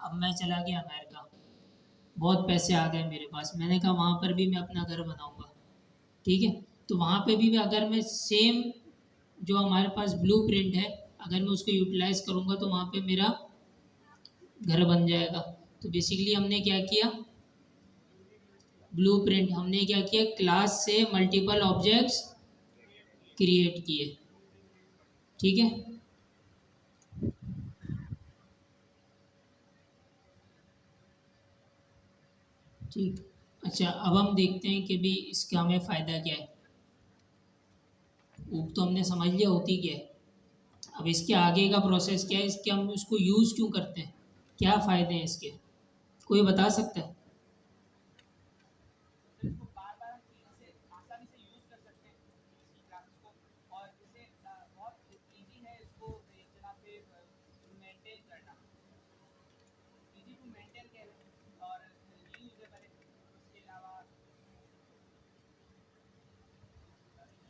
अब मैं चला गया अमेरिका, बहुत पैसे आ गए मेरे पास, मैंने कहा वहाँ पर भी मैं अपना घर बनाऊँगा। ठीक है, तो वहाँ पे भी अगर मैं सेम जो हमारे पास ब्लू प्रिंट है, अगर मैं उसको यूटिलाइज करूँगा तो वहाँ पे मेरा घर बन जाएगा। तो बेसिकली हमने क्या किया, ब्लूप्रिंट हमने क्या किया, क्लास से मल्टीपल ऑब्जेक्ट्स क्रिएट किए। ठीक है, ठीक। अच्छा, अब हम देखते हैं कि भी इसका हमें फ़ायदा क्या है। ऊप तो हमने समझ लिया होती क्या है, अब इसके आगे का प्रोसेस क्या है, इसके हम उसको यूज़ क्यों करते हैं, क्या फ़ायदे हैं इसके, कोई बता सकता है?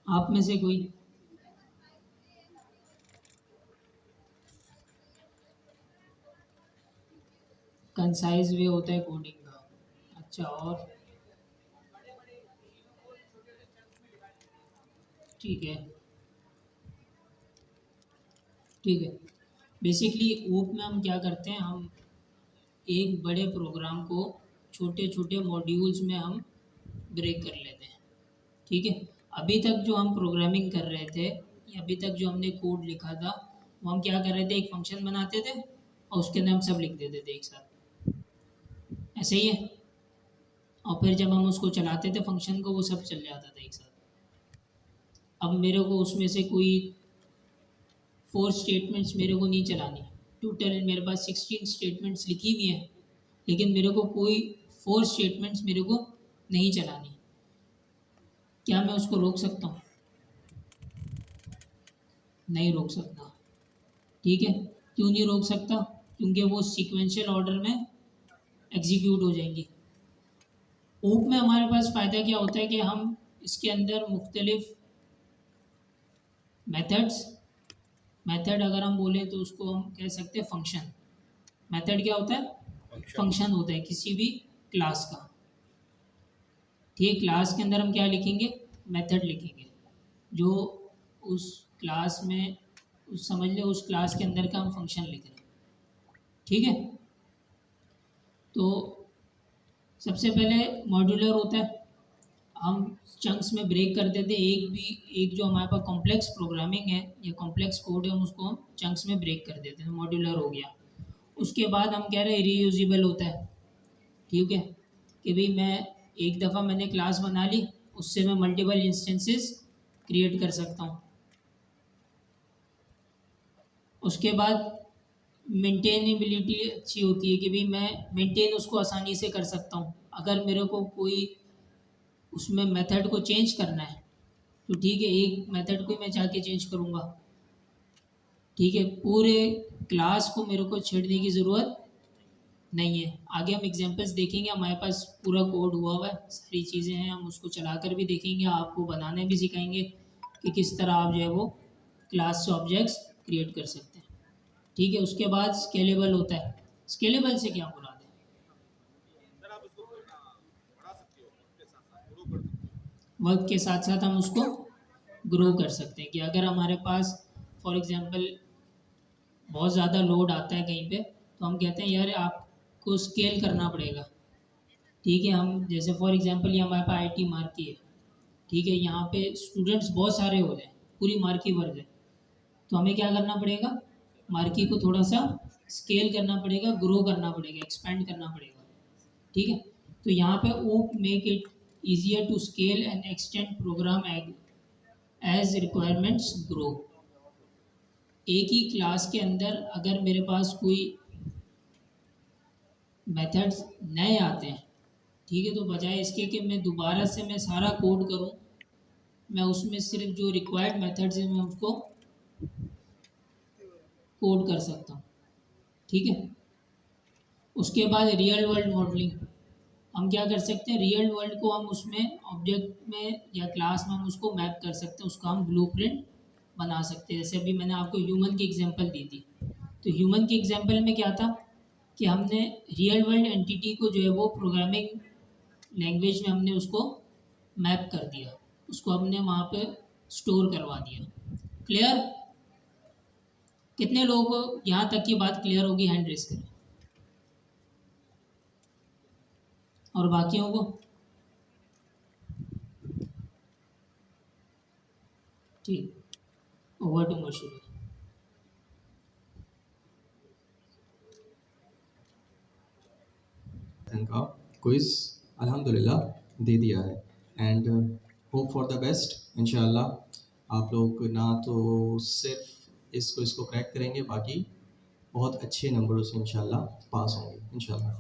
आप में से कोई? कंसाइज वे होता है कोडिंग का। अच्छा, और ठीक है, ठीक है। बेसिकली ओप में हम क्या करते हैं, हम एक बड़े प्रोग्राम को छोटे छोटे मॉड्यूल्स में हम ब्रेक कर लेते हैं। ठीक है, अभी तक जो हम प्रोग्रामिंग कर रहे थे या अभी तक जो हमने कोड लिखा था, वो हम क्या कर रहे थे, एक फंक्शन बनाते थे और उसके अंदर हम सब लिख देते थे एक साथ, ऐसे ही है। और फिर जब हम उसको चलाते थे फंक्शन को, वो सब चल जाता था एक साथ। अब मेरे को उसमें से कोई 4 स्टेटमेंट्स मेरे को नहीं चलानी, टोटल मेरे पास 16 स्टेटमेंट्स लिखी हुई हैं, लेकिन मेरे को कोई 4 स्टेटमेंट्स मेरे को नहीं चलानी। क्या मैं उसको रोक सकता हूँ? नहीं रोक सकता। ठीक है, क्यों नहीं रोक सकता? क्योंकि वो सीक्वेंशियल ऑर्डर में एग्जीक्यूट हो जाएंगी। ओप में हमारे पास फ़ायदा क्या होता है कि हम इसके अंदर मुख्तलिफ मेथड्स, मेथड अगर हम बोले तो उसको हम कह सकते हैं फंक्शन। मेथड क्या होता है? फंक्शन होता है किसी भी क्लास का। ठीक है, क्लास के अंदर हम क्या लिखेंगे, मेथड लिखेंगे, जो उस क्लास में, उस समझ लो उस क्लास के अंदर का हम फंक्शन लिख रहे हैं। ठीक है, तो सबसे पहले मॉड्यूलर होता है, हम चंक्स में ब्रेक कर देते हैं। एक जो हमारे पास कॉम्प्लेक्स प्रोग्रामिंग है या कॉम्प्लेक्स कोड है, हम उसको हम चंक्स में ब्रेक कर देते हैं, मॉड्यूलर हो गया। उसके बाद हम कह रहे हैं रीयूजेबल होता है। ठीक है, कि भाई मैं एक दफ़ा मैंने क्लास बना ली, उससे मैं मल्टीपल इंस्टेंसेस क्रिएट कर सकता हूँ। उसके बाद मेंटेनेबिलिटी अच्छी होती है कि भाई मैं मेंटेन उसको आसानी से कर सकता हूँ। अगर मेरे को कोई उसमें मेथड को चेंज करना है तो ठीक है, एक मेथड को मैं जाके चेंज करूँगा। ठीक है, पूरे क्लास को मेरे को छेड़ने की ज़रूरत नहीं है। आगे हम एग्जांपल्स देखेंगे, हमारे पास पूरा कोड हुआ हुआ है, सारी चीज़ें हैं, हम उसको चलाकर भी देखेंगे, आपको बनाने भी सिखाएंगे कि किस तरह आप जो है वो क्लास से ऑब्जेक्ट्स क्रिएट कर सकते हैं। ठीक है, उसके बाद स्केलेबल होता है। स्केलेबल से क्या मुराद है? वक्त के साथ साथ हम उसको ग्रो कर सकते हैं, कि अगर हमारे पास फॉर एग्जांपल बहुत ज़्यादा लोड आता है कहीं पे, तो हम कहते हैं यार आपको स्केल करना पड़ेगा। ठीक है, हम जैसे फॉर एग्जांपल ये हमारे पास आईटी मार्की है। ठीक है, यहाँ पे स्टूडेंट्स बहुत सारे हो जाए, पूरी मार्की भर जाए, तो हमें क्या करना पड़ेगा, मार्की को थोड़ा सा स्केल करना पड़ेगा, ग्रो करना पड़ेगा, एक्सपेंड करना पड़ेगा। ठीक है, तो यहाँ पे OOP make it easier to scale and extend program as requirements grow। एक ही क्लास के अंदर अगर मेरे पास कोई मेथड्स नए आते हैं, ठीक है, तो बजाय इसके कि मैं दोबारा से मैं सारा कोड करूं, मैं उसमें सिर्फ जो रिक्वायर्ड मेथड्स हैं मैं उसको कोड कर सकता हूँ। ठीक है, उसके बाद रियल वर्ल्ड मॉडलिंग, हम क्या कर सकते हैं, रियल वर्ल्ड को हम उसमें ऑब्जेक्ट में या क्लास में हम उसको मैप कर सकते हैं, उसका हम ब्लूप्रिंट बना सकते हैं। जैसे अभी मैंने आपको ह्यूमन की एग्जांपल दी थी, तो ह्यूमन के एग्जांपल में क्या था, कि हमने रियल वर्ल्ड एंटिटी को जो है वो प्रोग्रामिंग लैंग्वेज में हमने उसको मैप कर दिया, उसको हमने वहाँ पे स्टोर करवा दिया। क्लियर? कितने लोगों को यहाँ तक की बात क्लियर होगी? हैंड रेस करें। और बाकियों को? ठीक, ओवर टू मशहूर। का क्विज अल्हम्दुलिल्लाह दे दिया है and hope for the best इंशाल्लाह। आप लोग ना तो सिर्फ इसको क्रैक करेंगे, बाकी बहुत अच्छे नंबरों से इंशाल्लाह पास होंगे इंशाल्लाह।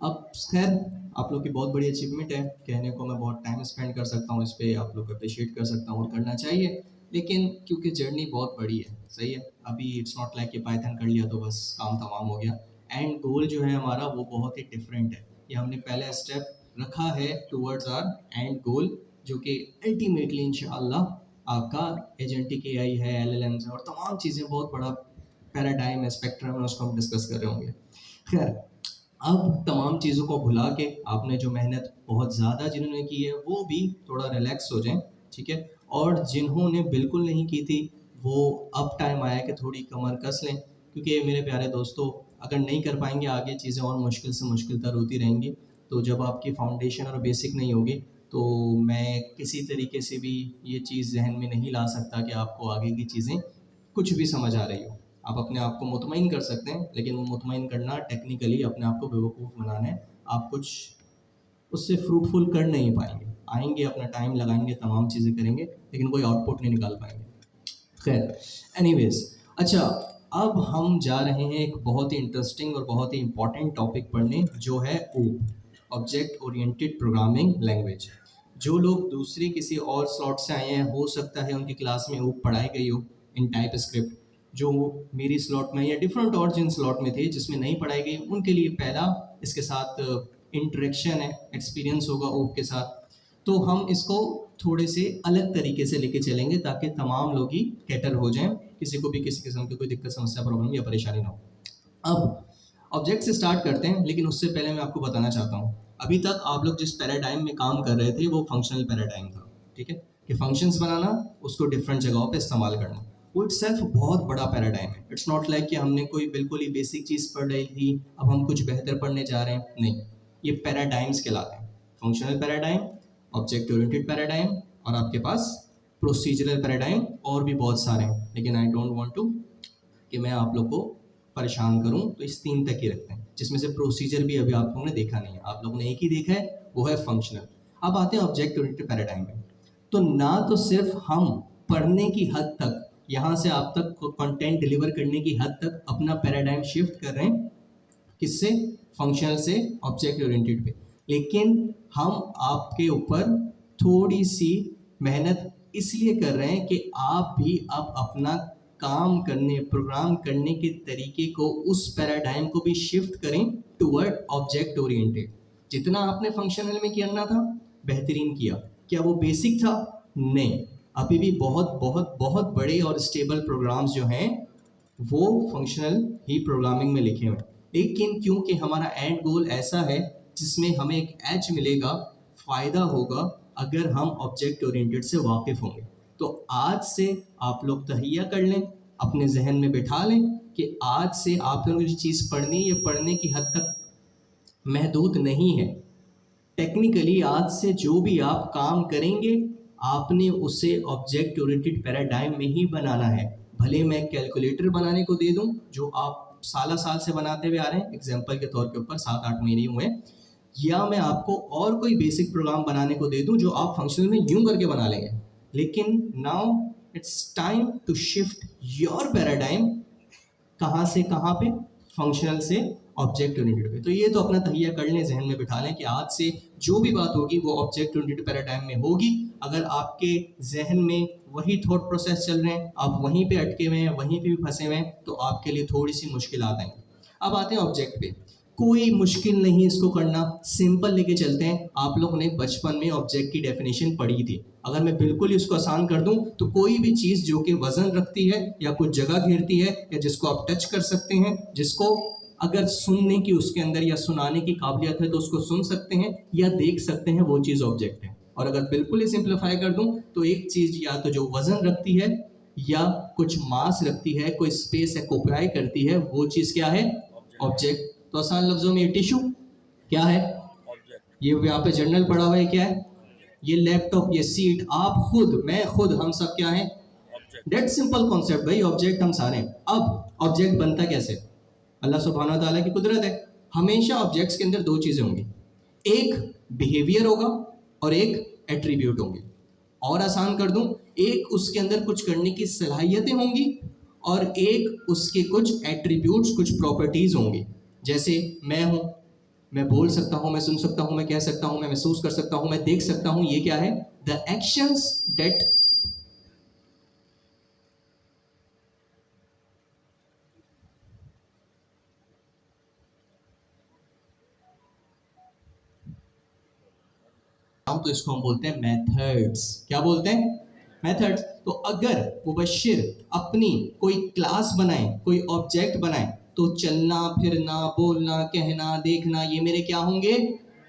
अब खैर आप लोग की बहुत बड़ी अचीवमेंट है, कहने को मैं बहुत टाइम स्पेंड कर सकता हूँ इस पर, आप लोग अप्रिशिएट कर सकता हूँ और करना चाहिए, लेकिन क्योंकि जर्नी बहुत बड़ी है, सही है, अभी इट्स नॉट लाइक कि पाइथन कर लिया तो बस काम तमाम हो गया। एंड गोल जो है हमारा वो बहुत ही डिफरेंट है। ये हमने पहला स्टेप रखा है टूवर्ड्स आर एंड गोल, जो कि अल्टीमेटली इंशाअल्लाह आपका एजेंटिक एआई है, एलएलएम्स है और तमाम चीज़ें, बहुत बड़ा पैराडाइम है, स्पेक्ट्रम है, उसको हम डिस्कस कर रहे होंगे। खैर, अब तमाम चीज़ों को भुला के आपने जो मेहनत बहुत ज़्यादा जिन्होंने की है वो भी थोड़ा रिलैक्स हो जाएं, ठीक है, और जिन्होंने बिल्कुल नहीं की थी वो अब टाइम आया कि थोड़ी कमर कस लें, क्योंकि मेरे प्यारे दोस्तों अगर नहीं कर पाएंगे आगे चीज़ें और मुश्किल से मुश्किल तर होती रहेंगी। तो जब आपकी फाउंडेशन और बेसिक नहीं होगी तो मैं किसी तरीके से भी ये चीज़ जहन में नहीं ला सकता कि आपको आगे की चीज़ें कुछ भी समझ आ रही हो। आप अपने आप को मुतमईन कर सकते हैं, लेकिन वो मुतमईन करना टेक्निकली अपने आप को बेवकूफ़ बनाना है। आप कुछ उससे फ्रूटफुल कर नहीं पाएंगे, आएंगे अपना टाइम लगाएंगे, तमाम चीज़ें करेंगे, लेकिन कोई आउटपुट नहीं निकाल पाएंगे। खैर, एनीवेज, अच्छा, अब हम जा रहे हैं एक बहुत ही इंटरेस्टिंग और बहुत ही इंपॉर्टेंट टॉपिक पढ़ने, जो है ओप, ऑब्जेक्ट ओरिएंटेड प्रोग्रामिंग लैंग्वेज। जो लोग दूसरी किसी और स्लॉट से आए हैं, हो सकता है उनकी क्लास में ओप पढ़ाई गई हो इन टाइप स्क्रिप्ट, जो मेरी स्लॉट में या डिफरेंट और जिन स्लॉट में थे जिसमें नहीं पढ़ाई गई, उनके लिए पहला इसके साथ इंटरेक्शन है, एक्सपीरियंस होगा ओप के साथ। तो हम इसको थोड़े से अलग तरीके से लेके चलेंगे ताकि तमाम लोग ही कैटर हो जाएं, किसी को भी किसी किस्म की कोई दिक्कत, समस्या, प्रॉब्लम या परेशानी ना हो। अब ऑब्जेक्ट से स्टार्ट करते हैं, लेकिन उससे पहले मैं आपको बताना चाहता हूँ, अभी तक आप लोग जिस पैराडाइम में काम कर रहे थे वो फंक्शनल पैराडाइम था, ठीक है, कि फंक्शंस बनाना, उसको डिफरेंट जगहों पे इस्तेमाल करना, वो इटसेल्फ बहुत बड़ा पैराडाइम है। इट्स नॉट लाइक कि हमने कोई बिल्कुल ही बेसिक चीज़ पढ़ रही थी, अब हम कुछ बेहतर पढ़ने जा रहे हैं, नहीं, ये पैराडाइम्स कहलाते हैं। Functional paradigm, object oriented paradigm, और आपके पास प्रोसीजरल पैराडाइम और भी बहुत सारे हैं, लेकिन आई डोंट वांट टू कि मैं आप लोग को परेशान करूं, तो इस 3 तक ही रखते हैं, जिसमें से प्रोसीजर भी अभी आप लोगों ने देखा नहीं है, आप लोगों ने एक ही देखा है, वो है फंक्शनल। अब आते हैं ऑब्जेक्ट ओरिएंटेड पैराडाइम में। तो ना तो सिर्फ हम पढ़ने की हद तक, यहाँ से आप तक कंटेंट डिलीवर करने की हद तक अपना पैराडाइम शिफ्ट कर रहे हैं, किससे, फंक्शनल से ऑब्जेक्ट ओरिएंटेड पे, लेकिन हम आपके ऊपर थोड़ी सी मेहनत इसलिए कर रहे हैं कि आप भी अब अपना काम करने, प्रोग्राम करने के तरीके को, उस पैराडाइम को भी शिफ्ट करें टुवर्ड ऑब्जेक्ट ओरिएंटेड। जितना आपने फंक्शनल में करना था बेहतरीन किया, क्या वो बेसिक था? नहीं, अभी भी बहुत बहुत बहुत बड़े और स्टेबल प्रोग्राम्स जो हैं वो फंक्शनल ही प्रोग्रामिंग में लिखे हुए हैं, लेकिन क्योंकि हमारा एंड गोल ऐसा है जिसमें हमें एक एज मिलेगा, फ़ायदा होगा अगर हम ऑब्जेक्ट ओरिएंटेड से वाकिफ़ होंगे। तो आज से आप लोग तहैया कर लें, अपने जहन में बिठा लें कि आज से आप लोगों को जो चीज़ पढ़नी है, ये पढ़ने की हद तक महदूद नहीं है। टेक्निकली आज से जो भी आप काम करेंगे, आपने उसे ऑब्जेक्ट ओरिएंटेड पैराडाइम में ही बनाना है। भले मैं कैलकुलेटर बनाने को दे दूं जो आप साल साल से बनाते हुए आ रहे हैं, एग्जाम्पल के तौर के ऊपर 7-8 महीने हुए, या मैं आपको और कोई बेसिक प्रोग्राम बनाने को दे दूं जो आप फंक्शनल में यूं करके बना लेंगे, लेकिन now it's time to shift your paradigm, कहाँ से कहाँ पे, फंक्शनल से ऑब्जेक्ट ओरिएंटेड पे। तो ये तो अपना तहिया कर लें, जहन में बिठा लें कि आज से जो भी बात होगी वो ऑब्जेक्ट ओरिएंटेड पैराडाइम में होगी। अगर आपके जहन में वही थॉट प्रोसेस चल रहे हैं, आप वहीं पे अटके हुए हैं, वहीं पे भी फंसे हुए हैं, तो आपके लिए थोड़ी सी मुश्किलात आएंगी। अब आते हैं ऑब्जेक्ट पे, कोई मुश्किल नहीं इसको करना, सिंपल लेके चलते हैं। आप लोगों ने बचपन में ऑब्जेक्ट की डेफिनेशन पढ़ी थी, अगर मैं बिल्कुल ही उसको आसान कर दूं तो कोई भी चीज़ जो कि वजन रखती है या कुछ जगह घेरती है या जिसको आप टच कर सकते हैं, जिसको अगर सुनने की उसके अंदर या सुनाने की काबिलियत है तो उसको सुन सकते हैं या देख सकते हैं, वो चीज़ ऑब्जेक्ट है। और अगर बिल्कुल ही सिंप्लीफाई कर दूं तो एक चीज़ या तो जो वजन रखती है या कुछ मास रखती है, कोई स्पेस एक्युपाई करती है, वो चीज़ क्या है? ऑब्जेक्ट। तो आसान लफ्जों में ये टिश्यू क्या है? ये यहाँ पे जनरल पड़ा हुआ है, क्या है? ये लैपटॉप, ये सीट, आप खुद, मैं खुद, हम सब क्या है? डेट सिंपल कॉन्सेप्ट भाई, ऑब्जेक्ट हम सारे हैं। अब ऑब्जेक्ट बनता कैसे? अल्लाह सुब्हानहू व तआला की कुदरत है। हमेशा ऑब्जेक्ट्स के अंदर दो चीज़ें होंगी, एक बिहेवियर होगा और एक एट्रीब्यूट होंगे। और आसान कर दूं, एक उसके अंदर कुछ करने की सलाहियतें होंगी और एक उसके कुछ एट्रीब्यूट्स, कुछ प्रॉपर्टीज होंगी। जैसे मैं हूं, मैं बोल सकता हूं, मैं सुन सकता हूं, मैं कह सकता हूं, मैं महसूस कर सकता हूं, मैं देख सकता हूं। ये क्या है? द एक्शंस डेट तो इसको हम बोलते हैं मेथड्स। क्या बोलते हैं? मेथड्स। तो अगर मुबश्शिर अपनी कोई क्लास बनाए, कोई ऑब्जेक्ट बनाए, तो चलना, फिरना, बोलना, कहना, देखना, ये मेरे क्या होंगे?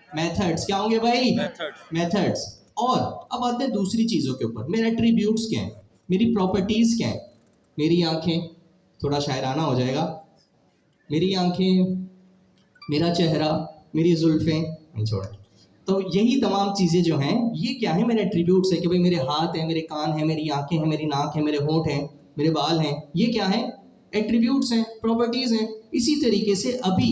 मेथड्स। क्या होंगे भाई? मेथड्स। और अब आते हैं दूसरी चीज़ों के ऊपर, मेरे एट्रीब्यूट्स क्या हैं, मेरी प्रॉपर्टीज़ क्या हैं? मेरी आंखें, थोड़ा शायराना हो जाएगा, मेरी आंखें, मेरा चेहरा, मेरी जुल्फें, नहीं छोड़ा। तो यही तमाम चीज़ें जो हैं, ये क्या है? मेरे एट्रीब्यूट्स है कि भाई मेरे हाथ हैं, मेरे कान हैं, मेरी आंखें हैं, मेरी नाक है, मेरे होंठ हैं, मेरे बाल हैं। ये क्या है? एट्रीब्यूट्स हैं, प्रॉपर्टीज़ हैं। इसी तरीके से अभी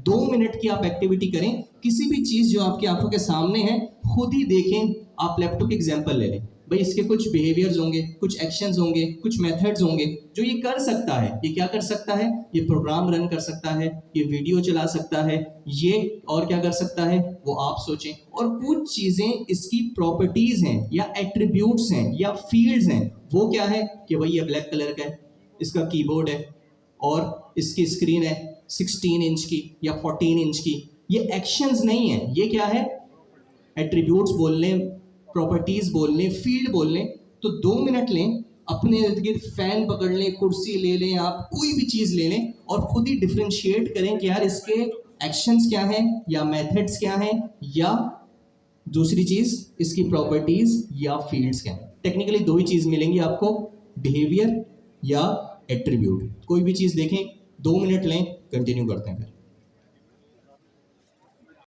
2 मिनट की आप एक्टिविटी करें, किसी भी चीज़ जो आपकी आंखों के सामने है, खुद ही देखें। आप लैपटॉप एग्जाम्पल ले लें भाई, इसके कुछ बिहेवियर्स होंगे, कुछ एक्शंस होंगे, कुछ मेथड्स होंगे जो ये कर सकता है। ये क्या कर सकता है? ये प्रोग्राम रन कर सकता है, ये वीडियो चला सकता है, ये और क्या कर सकता है, वो आप सोचें। और कुछ चीज़ें इसकी प्रॉपर्टीज़ हैं या एट्रीब्यूट्स हैं या फील्ड्स हैं, वो क्या है कि भाई ये ब्लैक कलर का है, इसका कीबोर्ड है और इसकी स्क्रीन है 16 इंच की या 14 इंच की। ये एक्शंस नहीं है, ये क्या है? एट्रीब्यूट्स बोल लें, प्रॉपर्टीज बोल लें, फील्ड बोल लें। तो 2 मिनट लें, अपने इर्द गिर्द फैन पकड़ लें, कुर्सी ले लें, आप कोई भी चीज़ ले लें और खुद ही डिफ्रेंशिएट करें कि यार इसके एक्शंस क्या हैं या मेथड्स क्या हैं, या दूसरी चीज़ इसकी प्रॉपर्टीज या फील्ड्स क्या हैं। टेक्निकली दो ही चीज़ मिलेंगी आपको, बिहेवियर या एट्रीब्यूट। कोई भी चीज़ देखें, 2 मिनट लें, कंटिन्यू करते हैं। फिर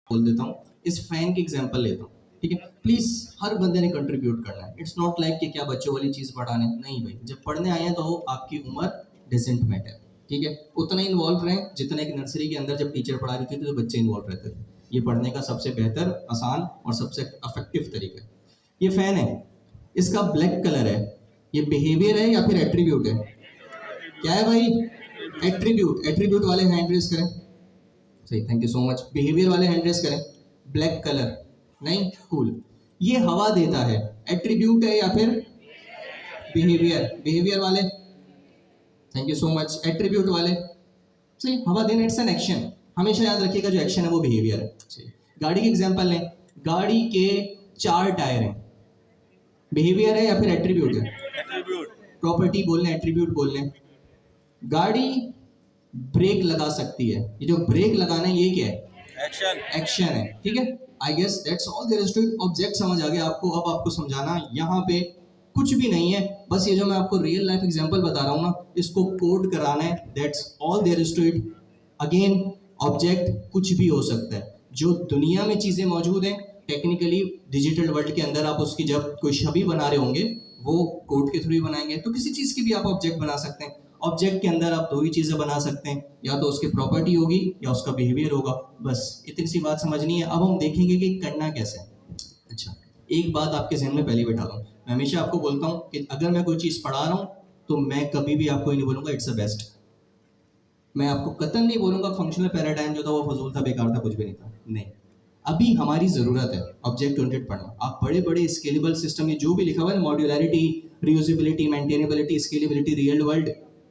बोल देता हूँ, इस फैन की एग्जांपल लेता हूँ, ठीक है? प्लीज हर बंदे ने कंट्रीब्यूट करना है। इट्स नॉट लाइक कि क्या बच्चों वाली चीज़ पढ़ाने, नहीं भाई, जब पढ़ने आए हैं तो आपकी उम्र डिसेंट मैटर, ठीक है? उतना ही इन्वॉल्व रहें जितना एक नर्सरी के अंदर जब टीचर पढ़ा रही थी तो बच्चे इन्वॉल्व रहते थे। ये पढ़ने का सबसे बेहतर, आसान और सबसे अफेक्टिव तरीका है। ये फैन है, इसका ब्लैक कलर है, ये बिहेवियर है या फिर एट्रीब्यूट है? क्या है भाई? एट्रीब्यूट। एट्रीब्यूट वाले हैंड रेज करें। सही, thank you so much. Behaviour वाले हैंड रेज करें। ब्लैक कलर, नहीं, कूल। ये हवा देता है, एट्रीब्यूट है या फिर बिहेवियर? बिहेवियर वाले, thank you so much. Attribute वाले, सही, हवा देना इट्स एन एक्शन। हमेशा याद रखिएगा जो एक्शन है वो बिहेवियर है। सही। गाड़ी की एग्जांपल लें, गाड़ी के 4 टायर हैं, बिहेवियर है या फिर एट्रीब्यूट है? प्रॉपर्टी बोल लें, एट्रीब्यूट बोल लें। गाड़ी ब्रेक लगा सकती है, ये जो ब्रेक लगाना है ये क्या है? एक्शन। एक्शन है, ठीक है? I guess that's all there is to it. Object समझ आ गया आपको। अब आपको समझाना यहाँ पे कुछ भी नहीं है, बस ये जो मैं आपको रियल लाइफ एग्जांपल बता रहा हूँ ना, इसको कोड कराना है। That's all there is to it. Again, object कुछ भी हो सकता है। जो दुनिया में चीज़ें मौजूद हैं, टेक्निकली डिजिटल वर्ल्ड के अंदर आप उसकी जब कोई छवि बना रहे होंगे, वो कोड के थ्रू ही बनाएंगे। तो किसी चीज़ की भी आप ऑब्जेक्ट बना सकते हैं। ऑब्जेक्ट के अंदर आप दो ही चीज़ें बना सकते हैं, या तो उसकी प्रॉपर्टी होगी या उसका बिहेवियर होगा। बस इतनी सी बात समझनी है। अब हम देखेंगे कि करना कैसे है। अच्छा, एक बात आपके जहन में पहले बैठा दूँ, मैं हमेशा आपको बोलता हूँ कि अगर मैं कोई चीज़ पढ़ा रहा हूँ तो मैं कभी भी आपको ये नहीं बोलूँगा इट्स द बेस्ट। मैं आपको कतई नहीं बोलूँगा फंक्शनल पैराडाइम जो था वो फजूल था, बेकार था, कुछ भी नहीं था। नहीं, अभी हमारी ज़रूरत है ऑब्जेक्ट ओरिएंटेड पढ़ना। आप बड़े बड़े स्केलेबल सिस्टम, ये जो भी लिखा हुआ है, modularity, reusability, maintainability, scalability, real world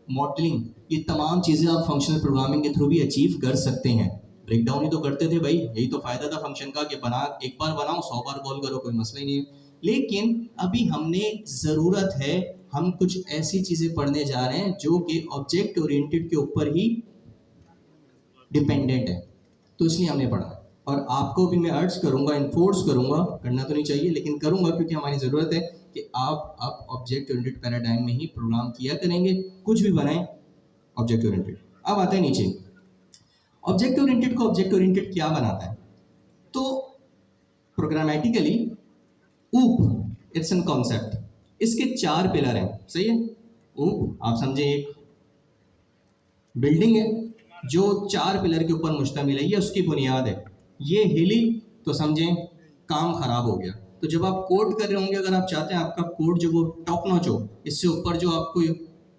modelling, ये तमाम चीज़ें आप फंक्शनल प्रोग्रामिंग के थ्रू भी अचीव कर सकते हैं। ब्रेक डाउन ही तो करते थे भाई, यही तो फ़ायदा था फंक्शन का कि बना, एक बार बनाओ 100 बार कॉल करो, कोई मसला ही नहीं है। लेकिन अभी हमने ज़रूरत है, हम कुछ ऐसी चीज़ें पढ़ने जा रहे हैं जो कि ऑब्जेक्ट ओरिएंटेड के ऊपर ही डिपेंडेंट है, तो इसलिए हमने पढ़ा। और आपको भी मैं अर्ज करूंगा, इन्फोर्स करूंगा, करना तो नहीं चाहिए लेकिन करूंगा क्योंकि हमारी ज़रूरत है कि आप अब ऑब्जेक्ट ओरिएंटेड पैराडाइम में ही प्रोग्राम किया करेंगे, कुछ भी बनाएं ऑब्जेक्ट ओरिएंटेड। अब आते हैं नीचे, ऑब्जेक्ट ओरिएंटेड को ऑब्जेक्ट ओरिएंटेड क्या बनाता है? तो प्रोग्रामेटिकली ऊप इट्स एन कॉन्सेप्ट, इसके 4 पिलर हैं, सही है। ऊप आप समझे एक बिल्डिंग है जो 4 पिलर के ऊपर मुश्तमिल है, ये उसकी बुनियाद है। ये हिली तो समझें काम खराब हो गया। तो जब आप कोड कर रहे होंगे, अगर आप चाहते हैं आपका कोड जो वो टॉप नॉच हो, इससे ऊपर जो आपको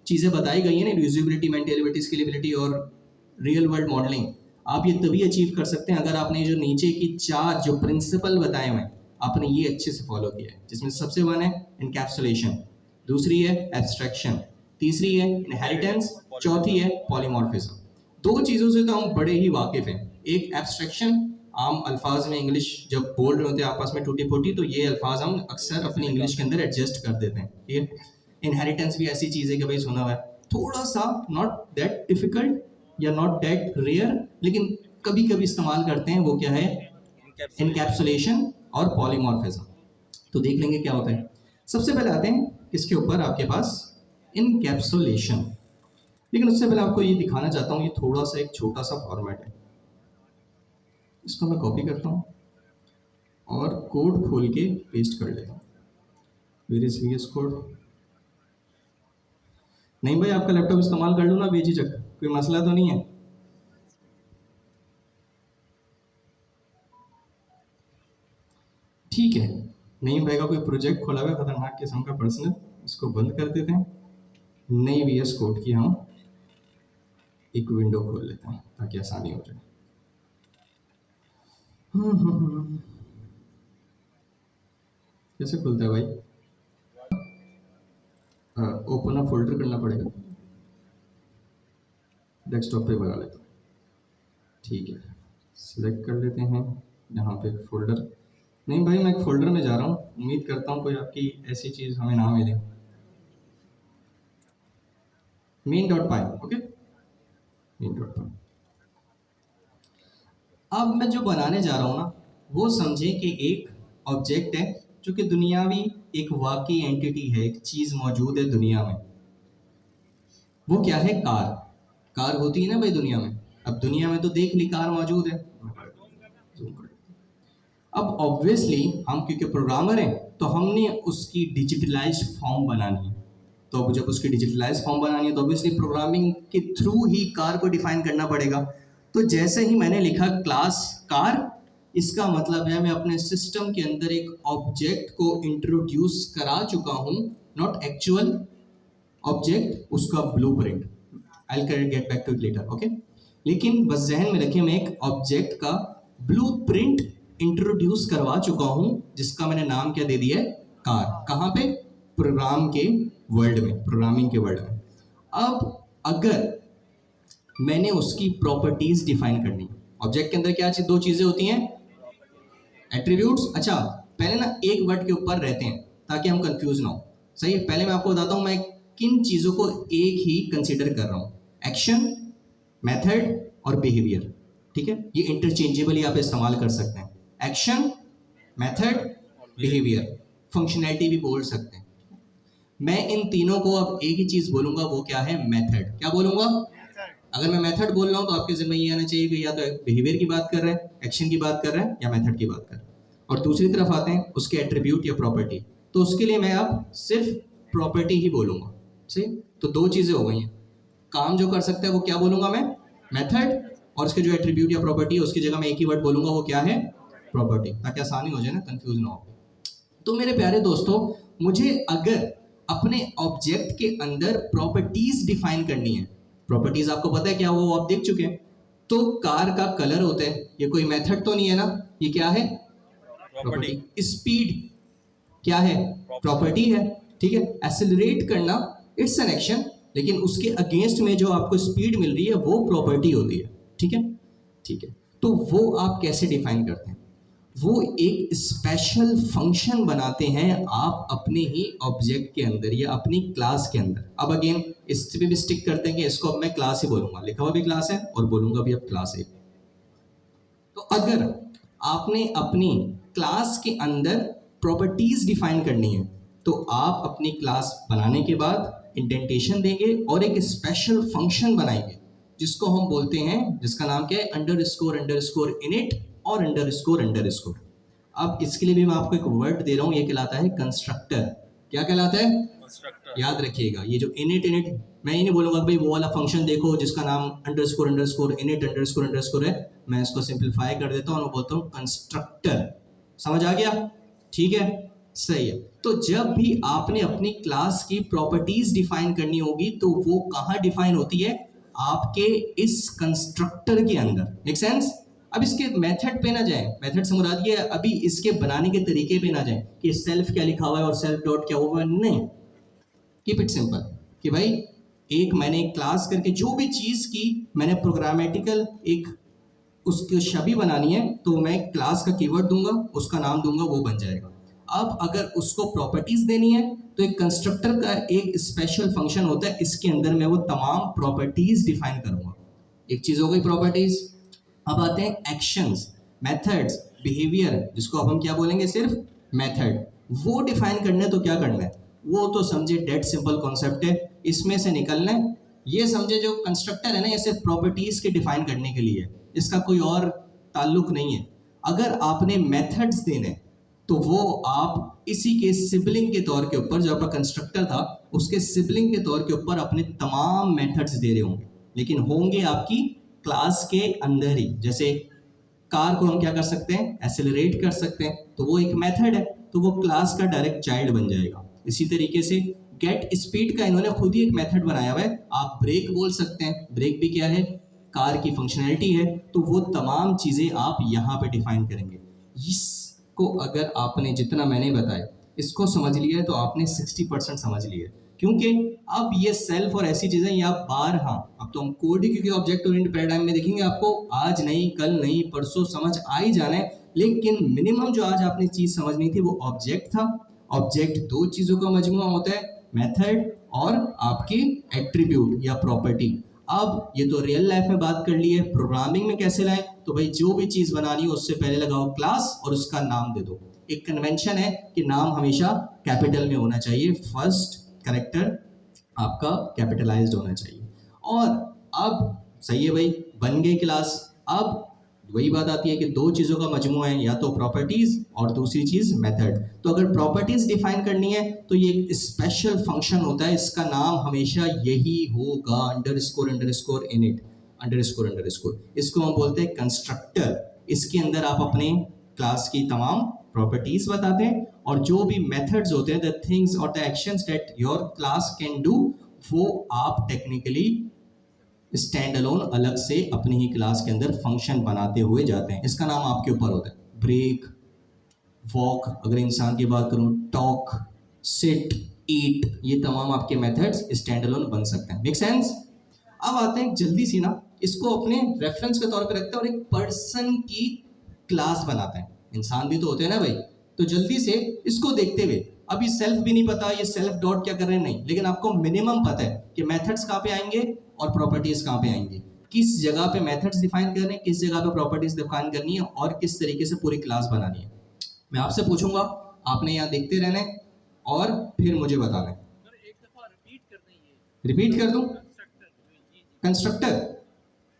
चीज़ें बताई गई हैं ना, यूजिबिलिटी, मेंटेनेबिलिटी, स्केलेबिलिटी और रियल वर्ल्ड मॉडलिंग, आप ये तभी अचीव कर सकते हैं अगर आपने जो नीचे की 4 जो प्रिंसिपल बताए हुए हैं आपने ये अच्छे से फॉलो किया है। जिसमें सबसे 1 है इनकैप्सुलेशन, दूसरी है एब्स्ट्रैक्शन, तीसरी है इनहेरिटेंस, चौथी है पॉलीमॉर्फिज्म। 2 चीज़ों से तो हम बड़े ही वाकिफ़ हैं। एक एब्स्ट्रैक्शन, आम अल्फाज में इंग्लिश जब बोल रहे होते हैं आपस में टूटी फूटी, तो ये अल्फाज हम अक्सर अपनी इंग्लिश के अंदर एडजस्ट कर देते हैं, ठीक है। इनहेरिटेंस भी ऐसी चीज़ है कि भाई सुना हुआ है, थोड़ा सा नॉट दैट डिफिकल्ट या नॉट दैट रेयर, लेकिन कभी कभी इस्तेमाल करते हैं। वो क्या है? इनकैप्सुलेशन और पॉलीमॉर्फिज्म। तो देख लेंगे क्या होता है। सबसे पहले आते हैं इसके ऊपर आपके पास इनकैप्सुलेशन, लेकिन उससे पहले आपको ये दिखाना चाहता हूँ, ये थोड़ा सा एक छोटा सा फॉर्मेट है, इसको मैं कॉपी करता हूँ और कोड खोल के पेस्ट कर लेता हूँ। Where is VS code? नहीं भाई, आपका लैपटॉप इस्तेमाल कर लूँ ना बेझिझक, कोई मसला तो नहीं है। ठीक है, नहीं भाई का कोई प्रोजेक्ट खोला हुआ है खतरनाक किस्म का पर्सनल, इसको बंद कर देते हैं। नई वीएस कोड की हम एक विंडो खोल लेते हैं ताकि आसानी हो जाए। कैसे खुलता है भाई? ओपन अ फोल्डर करना पड़ेगा, डेस्कटॉप पे बना लेता हूँ। ठीक है, सिलेक्ट कर लेते हैं यहाँ पे फोल्डर। नहीं भाई, मैं एक फोल्डर में जा रहा हूँ, उम्मीद करता हूँ कोई आपकी ऐसी चीज़ हमें ना मिले। main.py, okay, main.py। अब मैं जो बनाने जा रहा हूँ ना, वो समझे कि एक ऑब्जेक्ट है जो कि दुनियावी एक वाकई एंटिटी है, एक चीज़ मौजूद है दुनिया में। वो क्या है? कार। कार होती है ना भाई दुनिया में, अब दुनिया में तो देख ली कार मौजूद है। अब ऑब्वियसली हम क्योंकि प्रोग्रामर हैं तो हमने उसकी डिजिटलाइज्ड फॉर्म बनानी है। तो अब जब उसकी डिजिटलाइज्ड फॉर्म बनानी है तो ऑब्वियसली प्रोग्रामिंग के थ्रू ही कार को डिफाइन करना पड़ेगा। तो जैसे ही मैंने लिखा क्लास कार, इसका मतलब है मैं अपने सिस्टम के अंदर एक ऑब्जेक्ट को इंट्रोड्यूस करा चुका हूँ, नॉट एक्चुअल ऑब्जेक्ट, उसका blueprint. I will get back to it later, okay. लेकिन बस जहन में रखिए, मैं एक ऑब्जेक्ट का ब्लूप्रिंट इंट्रोड्यूस करवा चुका हूं जिसका मैंने नाम क्या दे दिया है? कार। कहां पे? प्रोग्राम के वर्ल्ड में, प्रोग्रामिंग के वर्ल्ड में। अब अगर मैंने उसकी प्रॉपर्टीज डिफाइन करनी, ऑब्जेक्ट के अंदर क्या 2 चीजें होती हैं? एट्रीब्यूट्स। अच्छा, पहले ना एक वर्ड के ऊपर रहते हैं ताकि हम कंफ्यूज ना हो, सही है। पहले मैं आपको बताता हूं मैं किन चीजों को एक ही कंसीडर कर रहा हूं। एक्शन, मेथड और बिहेवियर, ठीक है, ये इंटरचेंजेबली आप इस्तेमाल कर सकते हैं। एक्शन, मेथड, बिहेवियर, फंक्शनैलिटी भी बोल सकते हैं। मैं इन तीनों को अब एक ही चीज बोलूंगा, वो क्या है? मेथड। क्या बोलूंगा? अगर मैं मेथड बोल रहा हूं तो आपके जिम्मे ये आना चाहिए कि या तो बिहेवियर की बात कर रहे हैं, एक्शन की बात कर रहे हैं, या मेथड की बात कर रहे हैं। और दूसरी तरफ आते हैं उसके एट्रीब्यूट या प्रॉपर्टी, तो उसके लिए मैं अब सिर्फ प्रॉपर्टी ही बोलूंगा, सही। तो 2 चीजें हो गई हैं। काम जो कर सकता है वो क्या बोलूंगा मैं? मेथड। और उसके जो एट्रीब्यूट या प्रॉपर्टी है उसकी जगह मैं एक ही वर्ड बोलूंगा, वो क्या है? प्रॉपर्टी, ताकि आसानी हो जाए ना, कंफ्यूज ना हो। तो मेरे प्यारे दोस्तों, मुझे अगर अपने ऑब्जेक्ट के अंदर प्रॉपर्टीज डिफाइन करनी है, प्रॉपर्टीज आपको पता है क्या, वो आप देख चुके हैं। तो कार का कलर होता है, ये कोई मेथड तो नहीं है ना, ये क्या है? प्रॉपर्टी। स्पीड क्या है? प्रॉपर्टी है, ठीक है। एक्सेलरेट करना, इट्स एन एक्शन, लेकिन उसके अगेंस्ट में जो आपको स्पीड मिल रही है वो प्रॉपर्टी होती है, ठीक है। ठीक है, तो वो आप कैसे डिफाइन करते हैं? वो एक स्पेशल फंक्शन बनाते हैं आप अपने ही ऑब्जेक्ट के अंदर या अपनी क्लास के अंदर। अब अगेन इस पे भी स्टिक करते हैं कि इसको अब मैं क्लास ही बोलूंगा, लिखा हुआ भी क्लास है और बोलूंगा भी अब क्लास है। तो अगर आपने अपनी क्लास के अंदर प्रॉपर्टीज डिफाइन करनी है तो आप अपनी क्लास बनाने के बाद इंडेंटेशन देंगे और एक स्पेशल फंक्शन बनाएंगे जिसको हम बोलते हैं, जिसका नाम क्या है, अंडरस्कोर इनिट और अंडरस्कोर। अब इसके लिए भी मैं आपको एक वर्ड दे रहा हूं, ये कहलाता है कंस्ट्रक्टर। क्या कहलाता है? कंस्ट्रक्टर। याद रखिएगा, ये जो इनिट मैं ये नहीं बोलूंगा भाई वो वाला फंक्शन देखो जिसका नाम अंडरस्कोर इनिट अंडरस्कोर है, मैं इसको सिंपलीफाई कर देता हूँ और बोलता हूँ कंस्ट्रक्टर। समझ आ गया? ठीक है, सही है। तो जब भी आपने अपनी क्लास की प्रॉपर्टीज डिफाइन करनी होगी तो वो कहाँ डिफाइन होती है? आपके इस कंस्ट्रक्टर के अंदर। Make sense? अब इसके मेथड पे ना जाए, मेथड से मुराद ये है अभी इसके बनाने के तरीके पे ना जाए कि सेल्फ क्या लिखा हुआ है और सेल्फ डॉट क्या हुआ है, नहीं। कीप इट सिंपल कि भाई एक मैंने एक क्लास करके जो भी चीज की मैंने प्रोग्रामेटिकल एक उसकी छवि बनानी है तो मैं क्लास का कीवर्ड दूंगा, उसका नाम दूंगा, वो बन जाएगा। अब अगर उसको प्रॉपर्टीज देनी है तो एक कंस्ट्रक्टर का एक स्पेशल फंक्शन होता है, इसके अंदर मैं वो तमाम प्रॉपर्टीज डिफाइन करूंगा। एक चीज हो गई प्रॉपर्टीज। अब आते हैं एक्शंस, मेथड्स, बिहेवियर, जिसको अब हम क्या बोलेंगे, सिर्फ मेथड। वो डिफाइन करना है तो क्या करना है, वो तो समझे डेड सिंपल कॉन्सेप्ट है, इसमें से निकलना है। ये समझे जो कंस्ट्रक्टर है ना, ये सिर्फ प्रॉपर्टीज के डिफाइन करने के लिए है, इसका कोई और ताल्लुक नहीं है। अगर आपने मेथड्स देने तो वो आप इसी के सिबलिंग के तौर के ऊपर, जो आपका कंस्ट्रक्टर था उसके सिबलिंग के तौर के ऊपर अपने तमाम मेथड्स दे रहे होंगे, लेकिन होंगे आपकी क्लास के अंदर ही। जैसे कार को हम क्या कर सकते हैं, एसेलरेट कर सकते हैं, तो वो एक मेथड है, तो वो क्लास का डायरेक्ट चाइल्ड बन जाएगा। इसी तरीके से गेट स्पीड का इन्होंने खुद ही एक मेथड बनाया हुआ है। आप ब्रेक बोल सकते हैं, ब्रेक भी क्या है, कार की फंक्शनैलिटी है, तो वो तमाम चीजें आप यहाँ पे डिफाइन करेंगे। इसको अगर आपने जितना मैंने बताया इसको समझ लिया है तो आपने 60% समझ लिया है, क्योंकि अब ये सेल्फ और ऐसी चीजें ये आप बार, हाँ अब तो हम कोड ही क्योंकि ऑब्जेक्ट ओरिएंटेड पैराडाइम में देखेंगे, आपको आज नहीं कल नहीं परसों समझ आ ही जाना है, लेकिन मिनिमम जो आज आपने चीज समझनी थी वो ऑब्जेक्ट था। ऑब्जेक्ट दो चीजों का मजमूआ होता है, मेथड और आपकी एट्रीब्यूट या प्रॉपर्टी। अब ये तो रियल लाइफ में बात कर ली है, प्रोग्रामिंग में कैसे लाएं, तो भाई जो भी चीज बनानी हो उससे पहले लगाओ क्लास और उसका नाम दे दो। एक कन्वेंशन है कि नाम हमेशा कैपिटल में होना चाहिए, फर्स्ट कैरेक्टर आपका कैपिटलाइज्ड होना चाहिए। और अब सही है भाई, बन गई क्लास। अब वही बात आती है कि दो चीजों का मजमूआ है, या तो प्रॉपर्टीज और दूसरी चीज मेथड। तो अगर प्रॉपर्टीज डिफाइन करनी है तो ये एक स्पेशल फंक्शन होता है, इसका नाम हमेशा यही होगा, अंडरस्कोर इनिट अंडरस्कोर। इसको हम बोलते हैं कंस्ट्रक्टर। इसके अंदर आप अपने क्लास की तमाम प्रॉपर्टीज बताते हैं और जो भी मेथड्स होते हैं, द थिंग्स और the actions that your class can do, वो आप टेक्निकली स्टैंड अलोन अलग से अपनी ही क्लास के अंदर फंक्शन बनाते हुए जाते हैं। इसका नाम आपके ऊपर होता है। ब्रेक, वॉक, अगर इंसान की बात करूं, टॉक, सिट, ईट, ये तमाम आपके मेथड्स स्टैंड अलोन बन सकते हैं। Make sense? अब आते हैं जल्दी सी ना, इसको अपने रेफरेंस के तौर पे रखते हैं और एक पर्सन की क्लास बनाते हैं। इंसान भी तो होते हैं ना भाई, तो जल्दी से इसको देखते हुए, अभी सेल्फ भी नहीं पता ये सेल्फ डॉट क्या कर रहे हैं, नहीं, लेकिन आपको मिनिमम पता है कि मेथड्स कहाँ पे आएंगे और प्रॉपर्टीज कहाँ पे आएंगी, किस जगह पे मेथड्स डिफाइन करने हैं, किस जगह पे प्रॉपर्टीज डिफाइन करनी है और किस तरीके से पूरी क्लास बनानी है। मैं आपसे पूछूंगा, आपने यहाँ देखते रहना है और फिर मुझे बताना है। रिपीट कर दूं?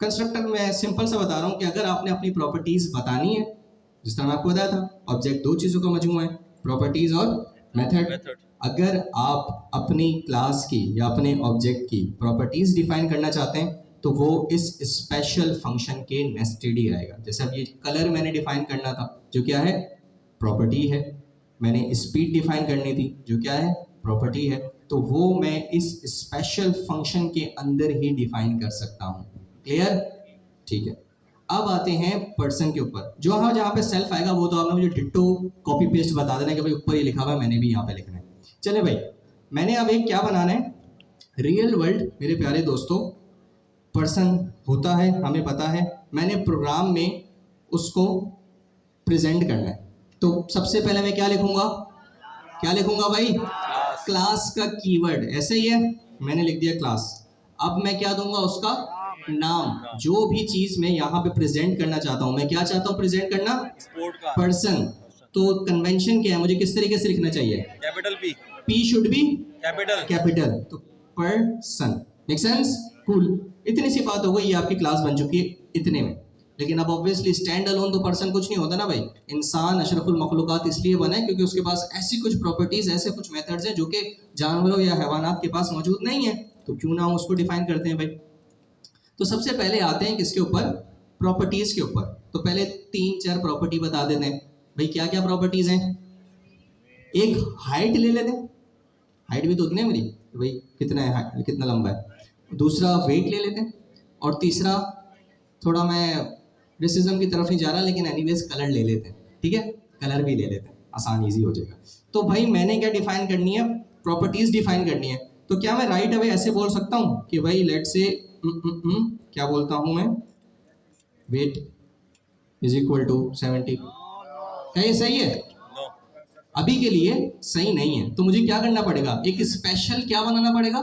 कंस्ट्रक्टर मैं सिंपल सा बता रहा हूँ कि अगर आपने अपनी प्रॉपर्टीज बतानी है, जिस तरह मैं आपको बताया था, ऑब्जेक्ट दो चीजों का मजमूआ है, प्रॉपर्टीज और मेथड। अगर आप अपनी क्लास की या अपने ऑब्जेक्ट की प्रॉपर्टीज डिफाइन करना चाहते हैं तो वो इस स्पेशल फंक्शन के नेस्टेड ही आएगा। जैसे अब ये कलर मैंने डिफाइन करना था, जो क्या है, प्रॉपर्टी है। मैंने स्पीड डिफाइन करनी थी, जो क्या है, प्रॉपर्टी है। तो वो मैं इस स्पेशल फंक्शन के अंदर ही डिफाइन कर सकता हूँ। क्लियर? ठीक है। अब आते हैं पर्सन के ऊपर। जो हाँ जहाँ पे सेल्फ आएगा वो तो आपने मुझे डिट्टो कॉपी पेस्ट बता देना कि भाई ऊपर ये लिखा हुआ है, मैंने भी यहाँ पे लिखना है। चले भाई, मैंने अब एक क्या बनाना है, रियल वर्ल्ड मेरे प्यारे दोस्तों, पर्सन होता है हमें पता है। मैंने प्रोग्राम में उसको प्रेजेंट करना है। तो सबसे पहले मैं क्या लिखूंगा, क्या लिखूंगा भाई, क्लास का कीवर्ड, ऐसे ही है, मैंने लिख दिया क्लास। अब मैं क्या दूंगा, उसका नाम, जो भी चीज मैं यहाँ पे प्रेजेंट करना चाहता हूँ, मैं क्या चाहता हूँ प्रेजेंट करना, पर्सन। तो कन्वेंशन क्या है, मुझे किस तरीके से लिखना चाहिए, capital P, P should be capital capital, तो पर्सन, मेक सेंस, कूल। इतनी सी बात हो गई, ये आपकी क्लास बन चुकी है इतने में। लेकिन अब ऑब्वियसली स्टैंड अलोन तो पर्सन कुछ नहीं होता ना भाई। इंसान अशरफुल मखलूकात इसलिए बना है क्योंकि उसके पास ऐसी कुछ प्रॉपर्टीज, ऐसे कुछ मेथड्स हैं जो कि जानवरों या हैवानात के पास मौजूद नहीं है, तो क्यों ना हम उसको डिफाइन करते हैं भाई। तो सबसे पहले आते हैं किसके ऊपर, प्रॉपर्टीज के ऊपर। तो पहले 3-4 प्रॉपर्टी बता देते हैं भाई, क्या क्या प्रॉपर्टीज हैं। एक हाइट ले लेते हैं, हाइट भी तो उतनी है मेरी, तो भाई कितना है, कितना लंबा है। दूसरा वेट ले लेते हैं, और तीसरा, थोड़ा मैं रेसिज्म की तरफ नहीं जा रहा लेकिन एनीवेज कलर ले लेते हैं, ठीक है, कलर भी ले लेते हैं, आसान इजी हो जाएगा। तो भाई मैंने क्या डिफाइन करनी है, प्रॉपर्टीज डिफाइन करनी है। तो क्या मैं राइट अवे ऐसे बोल सकता हूँ कि भाई लेट से क्या बोलता हूँ मैं, वेट इज इक्वल टू 70, क्या ये सही है? नो, अभी के लिए सही नहीं है। तो मुझे क्या करना पड़ेगा, एक स्पेशल क्या बनाना पड़ेगा।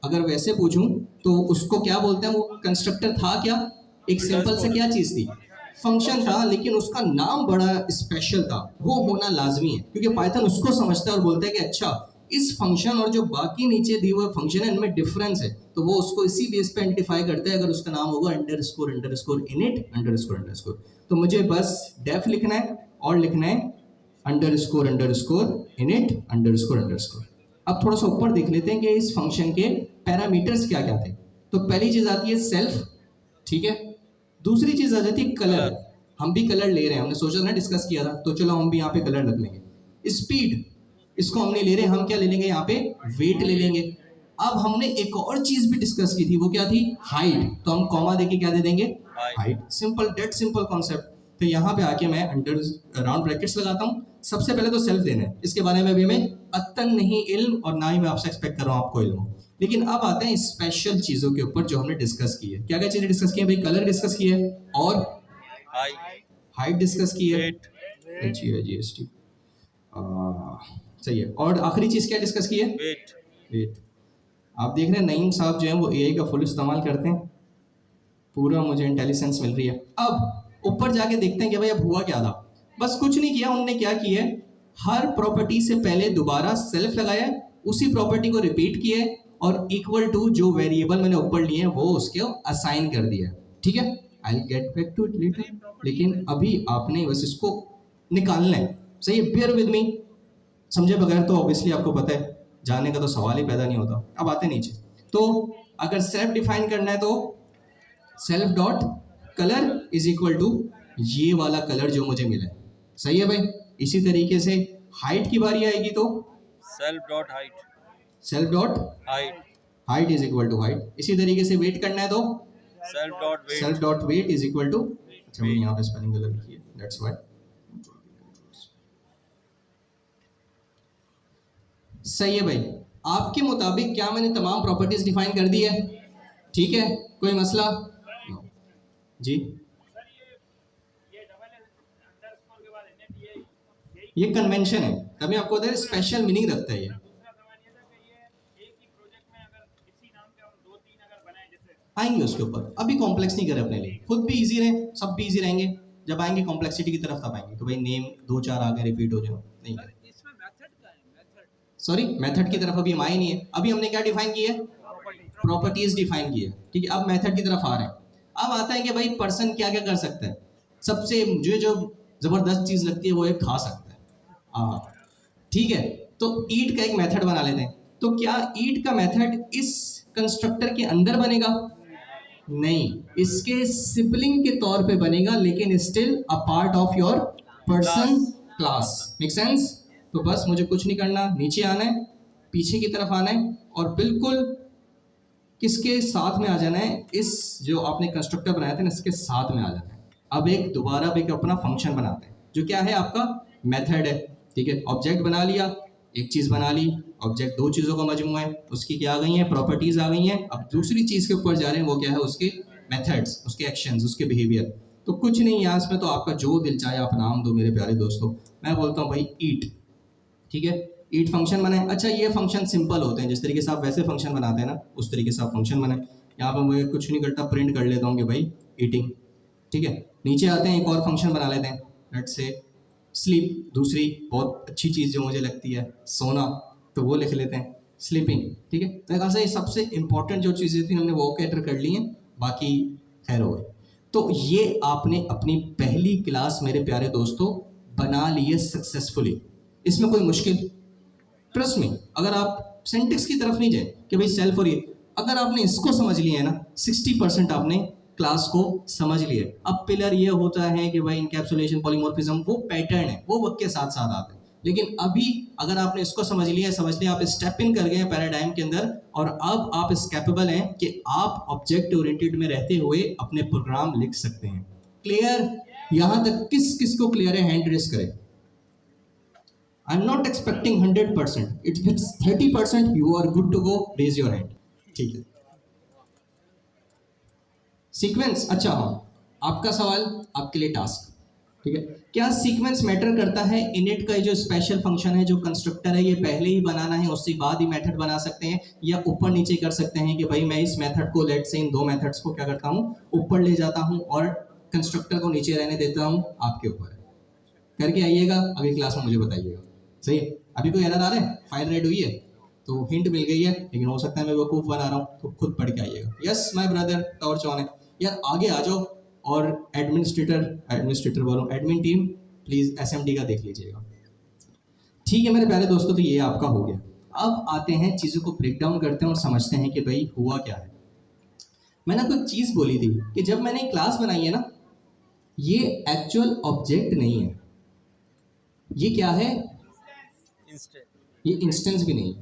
अगर वैसे पूछूं तो उसको क्या बोलते हैं, वो कंस्ट्रक्टर था क्या, एक सिंपल से क्या चीज थी, फंक्शन था, लेकिन उसका नाम बड़ा स्पेशल था, वो होना लाजमी है क्योंकि पाइथन उसको समझता है और बोलता है कि अच्छा इस फंक्शन और जो बाकी नीचे दिए हुए फंक्शन है इनमें डिफरेंस है, तो वो उसको इसी बेस पे आइडेंटिफाई करता है। अगर उसका नाम होगा underscore underscore init underscore underscore, तो मुझे बस डेफ लिखना है और लिखना है underscore underscore init underscore underscore. अब थोड़ा सा ऊपर देख लेते हैं कि इस फंक्शन के पैरामीटर्स क्या क्या थे। तो पहली चीज आती है सेल्फ, ठीक है। दूसरी चीज आ जाती है कलर, हम भी कलर ले रहे हैं, हमने सोचा ना, डिस्कस किया था, तो चलो हम भी यहाँ पे कलर रख लेंगे। स्पीड, इसको हम नहीं ले रहे, हम क्या ले लेंगे यहाँ पे, वेट ले लेंगे। अब हमने एक और चीज भी डिस्कस की थी, वो क्या थी, हाइट, तो हम कॉमा देके क्या दे देंगे, height. Simple, that simple concept. तो यहाँ पे आके मैं अंडर राउंड ब्रैकेट्स लगाता हूँ। सबसे पहले तो सेल्फ देना है, इसके बारे में भी हमें अत्तन नहीं इल्म, और ना ही मैं आपसे एक्सपेक्ट कर रहा हूँ आपको इल्म हो। लेकिन अब आते हैं स्पेशल चीजों के ऊपर जो हमने डिस्कस की है। क्या क्या चीजें डिस्कस की है भाई, कलर डिस्कस की है, और हाइट डिस्कस की है, GST सही है, और आखिरी चीज क्या डिस्कस की है, वेट। आप देख रहे हैं नईम साहब जो है वो एआई का फुल इस्तेमाल करते हैं, पूरा मुझे इंटेलिजेंस मिल रही है। अब ऊपर जाके देखते हैं कि भाई अब हुआ क्या था। बस कुछ नहीं किया उन्होंने, क्या किया, हर प्रॉपर्टी से पहले दोबारा सेल्फ लगाया, उसी प्रॉपर्टी को रिपीट किया और इक्वल टू जो वेरिएबल मैंने ऊपर लिए हैं वो उसके असाइन कर दिया, ठीक है। I will get back to it later, लेकिन अभी आपने बस इसको निकालना है, सही है, बेयर विद मी। समझे बगैर तो ऑब्वियसली आपको पता है जाने का तो सवाल ही पैदा नहीं होता। अब आते नीचे, तो अगर सेल्फ डिफाइन करना है तो self dot colour is equal to ये वाला कलर जो मुझे मिला है, सही है भाई। इसी तरीके से हाइट की बारी आएगी तो self dot height, self dot height is equal to height. इसी तरीके से वेट करना है तो self dot weight is equal to, अच्छा मैंने यहाँ पे स्पेलिंग गलत लिखी है, दैट्स व्हाई। सही है भाई, आपके मुताबिक क्या मैंने तमाम प्रॉपर्टीज डिफाइन कर दी है, ठीक है, कोई मसला no. जी, ये कन्वेंशन है, तभी आपको उधर स्पेशल मीनिंग रखता है ये। आएंगे उसके ऊपर, अभी कॉम्प्लेक्स नहीं करे अपने लिए, खुद भी इजी रहे, सब भी इजी रहेंगे। जब आएंगे कॉम्प्लेक्सिटी की तरफ तब आएंगे तो भाई नेम 2-4 आगे रिपीट हो जाओ, नहीं करे। सॉरी, मेथड की तरफ अभी हम आए नहीं है, अभी हमने क्या डिफाइन किया है, प्रॉपर्टीज डिफाइन की है, ठीक है। अब मेथड की तरफ आ रहे हैं। अब आता है कि भाई पर्सन क्या क्या कर सकता है। सबसे मुझे जो जबरदस्त चीज लगती है वो है खा सकता है, ठीक है। तो ईट का एक मेथड बना लेते हैं। तो क्या ईट का मेथड इस कंस्ट्रक्टर के अंदर बनेगा, नहीं, इसके सिबलिंग के तौर पे बनेगा, लेकिन still a part of your person class, make sense. तो बस मुझे कुछ नहीं करना, नीचे आना है, पीछे की तरफ आना है, और बिल्कुल किसके साथ में आ जाना है, इस जो आपने कंस्ट्रक्टर बनाया था ना, इसके साथ में आ जाना है। अब एक दोबारा एक अपना फंक्शन बनाते हैं जो क्या है, आपका मेथड है, ठीक है। ऑब्जेक्ट बना लिया, एक चीज बना ली, ऑब्जेक्ट दो चीजों का मजमूआ है, उसकी क्या आ गई है, प्रॉपर्टीज आ गई हैं। अब दूसरी चीज के ऊपर जा रहे हैं, वो क्या है, उसके मेथड्स, उसके एक्शंस, उसके बिहेवियर। तो कुछ नहीं यार, इसमें तो आपका जो दिल चाहे आप नाम दो मेरे प्यारे दोस्तों। मैं बोलता हूँ भाई ईट, ठीक है, ईट फंक्शन बनाए। अच्छा ये फंक्शन सिंपल होते हैं, जिस तरीके से आप वैसे फंक्शन बनाते हैं ना उस तरीके से आप फंक्शन बनाए। यहाँ पर मुझे कुछ नहीं करता, प्रिंट कर लेता हूँ कि भाई ईटिंग, ठीक है। नीचे आते हैं, एक और फंक्शन बना लेते हैं, लेट्स से स्लीप, दूसरी बहुत अच्छी चीज़ जो मुझे लगती है सोना, तो वो लिख लेते हैं स्लीपिंग, ठीक है। मेरे ख्याल से ये सबसे इंपॉर्टेंट जो चीज़ें थी हमने वो कैटर कर ली हैं, बाकी खैर हो गए। तो ये आपने अपनी पहली क्लास मेरे प्यारे दोस्तों बना ली है सक्सेसफुली। इसमें कोई मुश्किल, ट्रस्ट में, अगर आप सिंटेक्स की तरफ नहीं जाए कि भाई सेल्फ और ये, अगर आपने इसको समझ लिया है ना 60% आपने क्लास को समझ लिया। अब पिलर ये होता है कि भाई इनकैप्सुलेशन, पॉलीमॉर्फिज्म, वो पैटर्न है, वो वक्त के साथ साथ आते हैं। लेकिन अभी अगर आपने इसको समझ लिया आप स्टेप इन कर गए हैं पैराडाइम के अंदर, और अब आप इस कैपेबल हैं कि आप ऑब्जेक्ट ओरिएंटेड में रहते हुए अपने प्रोग्राम लिख सकते हैं। क्लियर? यहां तक किस किस को क्लियर है, हैंड रेस करें। I am not expecting 100%, it's 30%, you are good to go, raise your hand, ठीक है। सीक्वेंस, अच्छा हाँ, आपका सवाल आपके लिए टास्क, ठीक है। क्या सीक्वेंस मैटर करता है? इनिट का जो स्पेशल फंक्शन है, जो कंस्ट्रक्टर है, ये पहले ही बनाना है उसके बाद ही मेथड बना सकते हैं, या ऊपर नीचे कर सकते हैं कि भाई मैं इस मेथड को, लेट से इन दो मेथड्स को क्या करता हूँ, ऊपर ले जाता हूँ और कंस्ट्रक्टर को नीचे रहने देता हूँ, आपके ऊपर है। करके आइएगा, अगली क्लास में मुझे बताइएगा, सही है। अभी कोई एरर आ रहा है? फाइल रेड हुई है तो हिंट मिल गई है, लेकिन हो सकता है मैं बेवकूफ़ बना रहा हूँ, तो खुद पढ़ के आइएगा। Yes my brother torch on है यार, आगे आ जाओ। और एडमिनिस्ट्रेटर बोलो, एडमिन टीम प्लीज एसएमडी का देख लीजिएगा, ठीक है मेरे प्यारे दोस्तों। तो ये आपका हो गया। अब आते हैं चीज़ों को ब्रेक डाउन करते हैं और समझते हैं कि भाई हुआ क्या है। मैंने कोई चीज़ बोली थी कि जब मैंने क्लास बनाई है ना, ये एक्चुअल ऑब्जेक्ट नहीं है, ये क्या है, ये इंस्टेंस भी नहीं,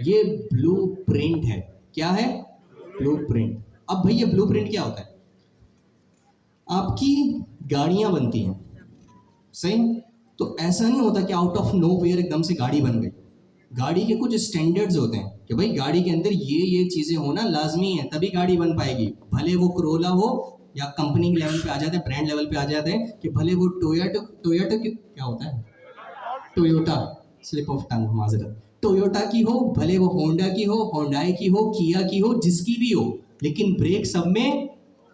ये ब्लूप्रिंट है। क्या है? ब्लूप्रिंट। अब भाई ये ब्लूप्रिंट क्या होता है? आपकी गाड़ियां बनती हैं, सही, तो ऐसा नहीं होता कि आउट ऑफ नोवेयर एकदम से गाड़ी बन गई। गाड़ी के कुछ स्टैंडर्ड्स होते हैं कि भाई गाड़ी के अंदर ये चीजें होना लाजमी है, तभी गाड़ी बन पाएगी। भले वो क्रोला हो, या कंपनी लेवल पे आ जाते हैं, ब्रांड लेवल पे आ जाते हैं कि भले वो टोयोटा क्या होता है, टोयोटा, स्लिप ऑफ टंग माजरत, टोयोटा की हो, भले वो होंडा की हो, होंडाई की हो, किया की हो, जिसकी भी हो, लेकिन ब्रेक सब में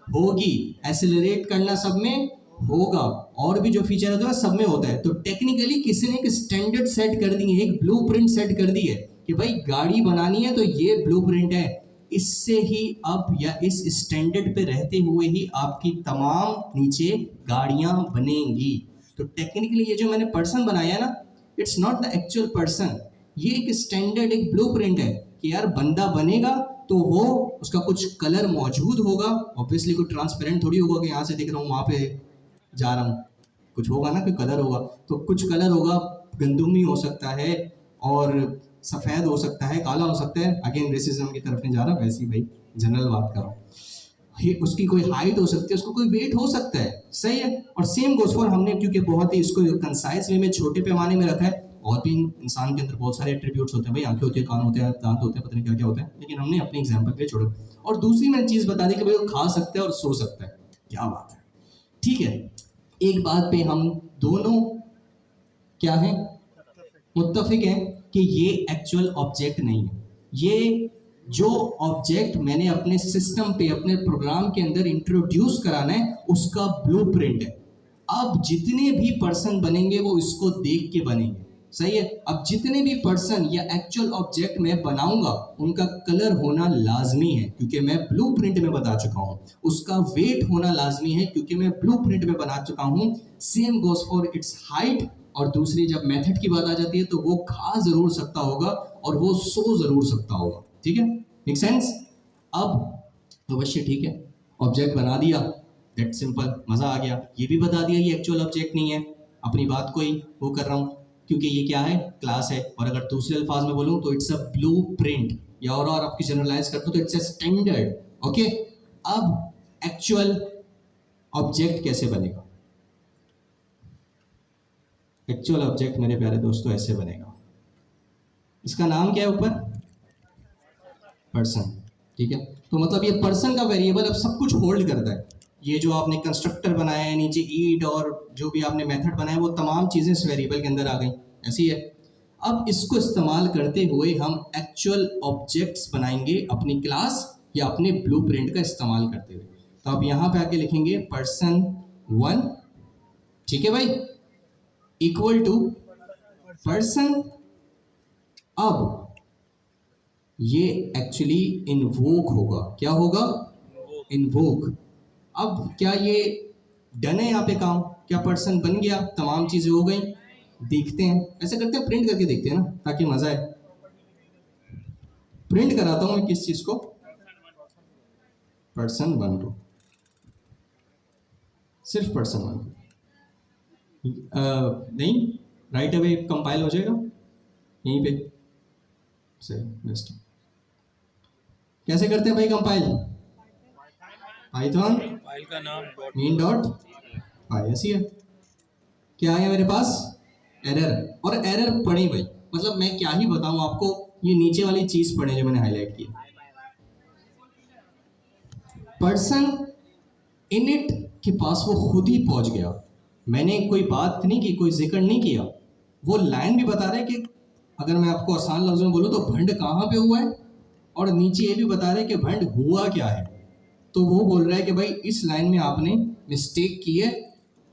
होगी, एक्सेलरेट करना सब में होगा, और भी जो फीचर होता है सब में होता है। तो टेक्निकली किसी ने एक स्टैंडर्ड सेट कर दी है, एक ब्लूप्रिंट सेट कर दी है कि भाई गाड़ी बनानी है तो ये ब्लूप्रिंट है। इससे ही अब, या इस स्टैंडर्ड पे रहते हुए ही आपकी तमाम नीचे गाड़ियां बनेंगी। तो टेक्निकली ये जो मैंने पर्सन बनाया ना, it's not the actual person, ये एक स्टैंडर्ड, एक ब्लूप्रिंट है कि यार बंदा बनेगा तो वो उसका कुछ कलर मौजूद होगा, ऑब्वियसली कोई ट्रांसपेरेंट थोड़ी होगा कि यहाँ से दिख रहा हूँ वहाँ पे जा रहा हूँ, कुछ होगा ना, कोई कलर होगा, तो कुछ कलर होगा, गंदुमी हो सकता है, और सफ़ेद हो सकता है, काला हो सकता है। अगेन रेसिज्म की तरफ नहीं जा रहा, वैसे ही भाई जनरल बात कर रहा हूँ। उसकी कोई हाइट हो सकती है, उसको कोई वेट हो सकता है, सही है। और सेम गोज फॉर, हमने क्योंकि बहुत ही इसको कंसाइज वे में छोटे पैमाने में रखा है, और भी इंसान के अंदर बहुत सारे एट्रीब्यूट्स होते हैं भाई, आंखें होती है, कान होते हैं, दांत होते हैं, पता नहीं क्या क्या होता है, लेकिन हमने अपने एग्जाम्पल पे छोड़ा। और दूसरी मैंने चीज़ बता दी कि भाई वो खा सकता है और सो सकता है, क्या बात है, ठीक है। एक बात पे हम दोनों क्या है, मुत्तफिक हैं कि ये एक्चुअल ऑब्जेक्ट नहीं है। ये जो ऑब्जेक्ट मैंने अपने सिस्टम पे, अपने प्रोग्राम के अंदर इंट्रोड्यूस कराना है, उसका ब्लूप्रिंट है। अब जितने भी पर्सन बनेंगे वो इसको देख के बनेंगे, सही है। अब जितने भी पर्सन या एक्चुअल ऑब्जेक्ट मैं बनाऊंगा, उनका कलर होना लाजमी है क्योंकि मैं ब्लूप्रिंट में बता चुका हूं, उसका वेट होना लाजमी है क्योंकि मैं ब्लूप्रिंट में बना चुका हूं। Same goes for its height. और दूसरी जब मेथड की बात आ जाती है तो वो खा जरूर सकता होगा और वो सो जरूर सकता होगा, ठीक है, मेक सेंस। अब अवश्य ठीक है, ऑब्जेक्ट बना दिया, दैट सिंपल, मजा आ गया। ये भी बता दिया ये एक्चुअल ऑब्जेक्ट नहीं है, अपनी बात को ही वो कर रहा हूँ क्योंकि ये क्या है, क्लास है। और अगर दूसरे अल्फाज में बोलूँ तो इट्स अ ब्लूप्रिंट, या और आपकी जनरलाइज करता हूँ तो इट्स अ स्टैंडर्ड, ओके। अब एक्चुअल ऑब्जेक्ट कैसे बनेगा? एक्चुअल ऑब्जेक्ट मेरे प्यारे दोस्तों ऐसे बनेगा, इसका नाम क्या है ऊपर, पर्सन, ठीक है। तो मतलब ये पर्सन का वेरिएबल अब सब कुछ होल्ड करता है, ये जो आपने कंस्ट्रक्टर बनाया है नीचे ईट और जो भी आपने मेथड बनाया वो तमाम चीज़ें इस वेरिएबल के अंदर आ गई, ऐसी है। अब इसको इस्तेमाल करते हुए हम एक्चुअल ऑब्जेक्ट्स बनाएंगे अपनी क्लास या अपने ब्लूप्रिंट का इस्तेमाल करते हुए। तो आप यहाँ पे आके लिखेंगे person1, ठीक है भाई, इक्वल टू पर्सन। अब ये एक्चुअली इन्वोक होगा, क्या होगा, इन्वोक। अब क्या ये डन है यहाँ पे काम, क्या पर्सन बन गया, तमाम चीजें हो गई? देखते हैं, ऐसा करते हैं प्रिंट करके देखते हैं ना, ताकि मजा आए। प्रिंट कराता हूं मैं किस चीज को, person1 को, सिर्फ person1 को। नहीं, राइट अवे कंपाइल हो जाएगा यहीं पे, सही बेस्ट। कैसे करते हैं भाई कंपाइल, पाइथन फाइल का नाम मेन डॉट पाई, ऐसी है। क्या आया मेरे पास, एरर। और एरर पढ़ी भाई, मतलब मैं क्या ही बताऊं आपको, ये नीचे वाली चीज पढ़े जो मैंने हाईलाइट की। पर्सन इनिट के पास वो खुद ही पहुंच गया, मैंने कोई बात नहीं की, कोई जिक्र नहीं किया। वो लाइन भी बता रहा है कि अगर मैं आपको आसान लफ्जों में बोलूं तो भंड कहाँ पे हुआ है, और नीचे ये भी बता रहा है कि भंड हुआ क्या है। तो वो बोल रहा है कि भाई इस लाइन में आपने मिस्टेक की है,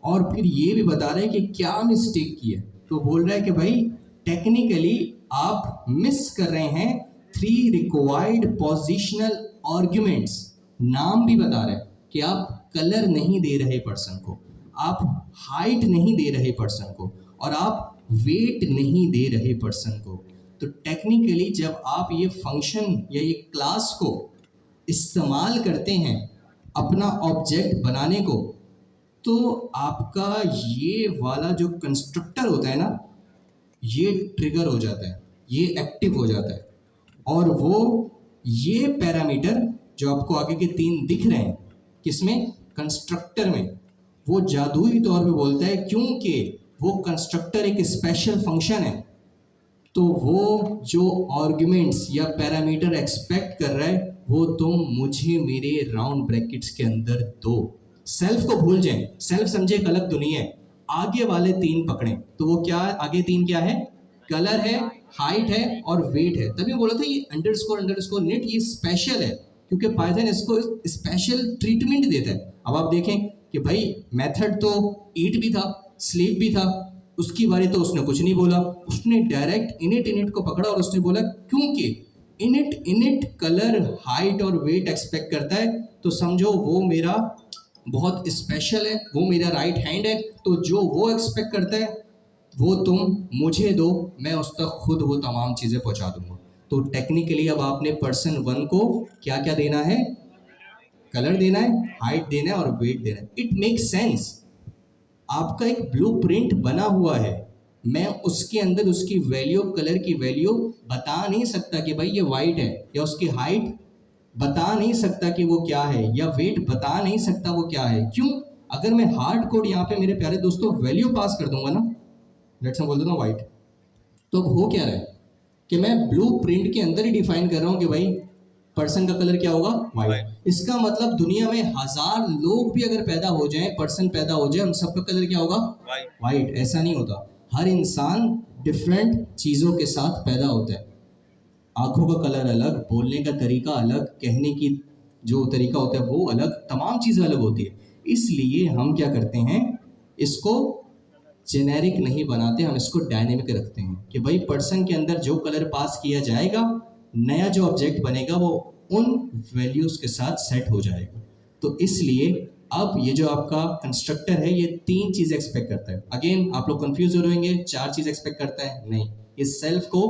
और फिर ये भी बता रहा है कि क्या मिस्टेक की है। तो बोल रहा है कि भाई टेक्निकली आप मिस कर रहे हैं 3 रिक्वायर्ड पोजिशनल आर्ग्यूमेंट्स। नाम भी बता रहा है कि आप कलर नहीं दे रहे पर्सन को, आप हाइट नहीं दे रहे पर्सन को, और आप वेट नहीं दे रहे पर्सन को। तो टेक्निकली जब आप ये फंक्शन या ये क्लास को इस्तेमाल करते हैं अपना ऑब्जेक्ट बनाने को, तो आपका ये वाला जो कंस्ट्रक्टर होता है ना, ये ट्रिगर हो जाता है, ये एक्टिव हो जाता है। और वो ये पैरामीटर जो आपको आगे के 3 दिख रहे हैं, किसमें, कंस्ट्रक्टर में, वो जादुई तौर पे बोलता है, क्योंकि वो कंस्ट्रक्टर एक स्पेशल फंक्शन है। तो वो जो आर्ग्यूमेंट्स या पैरामीटर एक्सपेक्ट कर रहा है वो तुम मुझे मेरे राउंड ब्रैकेट्स के अंदर दो। सेल्फ को भूल जाएं, सेल्फ समझे एक अलग दुनिया है, आगे वाले 3 पकड़ें। तो वो क्या, आगे 3 क्या है, कलर है, हाइट है और वेट है। तभी बोला था ये अंडरस्कोर नेट ये स्पेशल है, क्योंकि पाइथन इसको स्पेशल ट्रीटमेंट देता है। अब आप देखें कि भाई मेथड तो ईट भी था, स्लीप भी था, उसकी बारी तो उसने कुछ नहीं बोला, उसने डायरेक्ट इनिट को पकड़ा और उसने बोला क्योंकि इनिट कलर, हाइट और वेट एक्सपेक्ट करता है, तो समझो वो मेरा बहुत स्पेशल है, वो मेरा राइट हैंड है। तो जो वो एक्सपेक्ट करता है वो तुम मुझे दो, मैं उस तक खुद वो तमाम चीज़ें पहुंचा दूंगा। तो टेक्निकली अब आपने person1 को क्या क्या देना है, कलर देना है, हाइट देना है और वेट देना है। It makes sense. आपका एक ब्लूप्रिंट बना हुआ है, मैं उसके अंदर उसकी वैल्यू, कलर की वैल्यू बता नहीं सकता कि भाई ये वाइट है, या उसकी हाइट बता नहीं सकता कि वो क्या है, या वेट बता नहीं सकता वो क्या है। क्यों, अगर मैं हार्ड कोड यहाँ पे मेरे प्यारे दोस्तों वैल्यू पास कर दूंगा ना, लेट्स मैं बोल देता हूँ वाइट, तो अब हो क्या रहा है कि मैं ब्लूप्रिंट के अंदर ही डिफाइन कर रहा हूँ कि भाई पर्सन का कलर क्या होगा, वाइट। इसका मतलब दुनिया में 1000 लोग भी अगर पैदा हो जाएं, पर्सन पैदा हो जाए, उन सबका कलर क्या होगा, वाइट। ऐसा नहीं होता, हर इंसान डिफरेंट चीज़ों के साथ पैदा होता है। आंखों का कलर अलग, बोलने का तरीका अलग, कहने की जो तरीका होता है वो अलग, तमाम चीज़ें अलग होती है। इसलिए हम क्या करते हैं, इसको जेनेरिक नहीं बनाते, हम इसको डायनेमिक रखते हैं कि भाई पर्सन के अंदर जो कलर पास किया जाएगा, नया जो ऑब्जेक्ट बनेगा वो उन वैल्यूज़ के साथ सेट हो जाएगा। तो इसलिए अब ये जो आपका कंस्ट्रक्टर है ये 3 चीज़ एक्सपेक्ट करता है। अगेन आप लोग कंफ्यूज हो रहेंगे, 4 चीज़ एक्सपेक्ट करता है, नहीं, ये सेल्फ को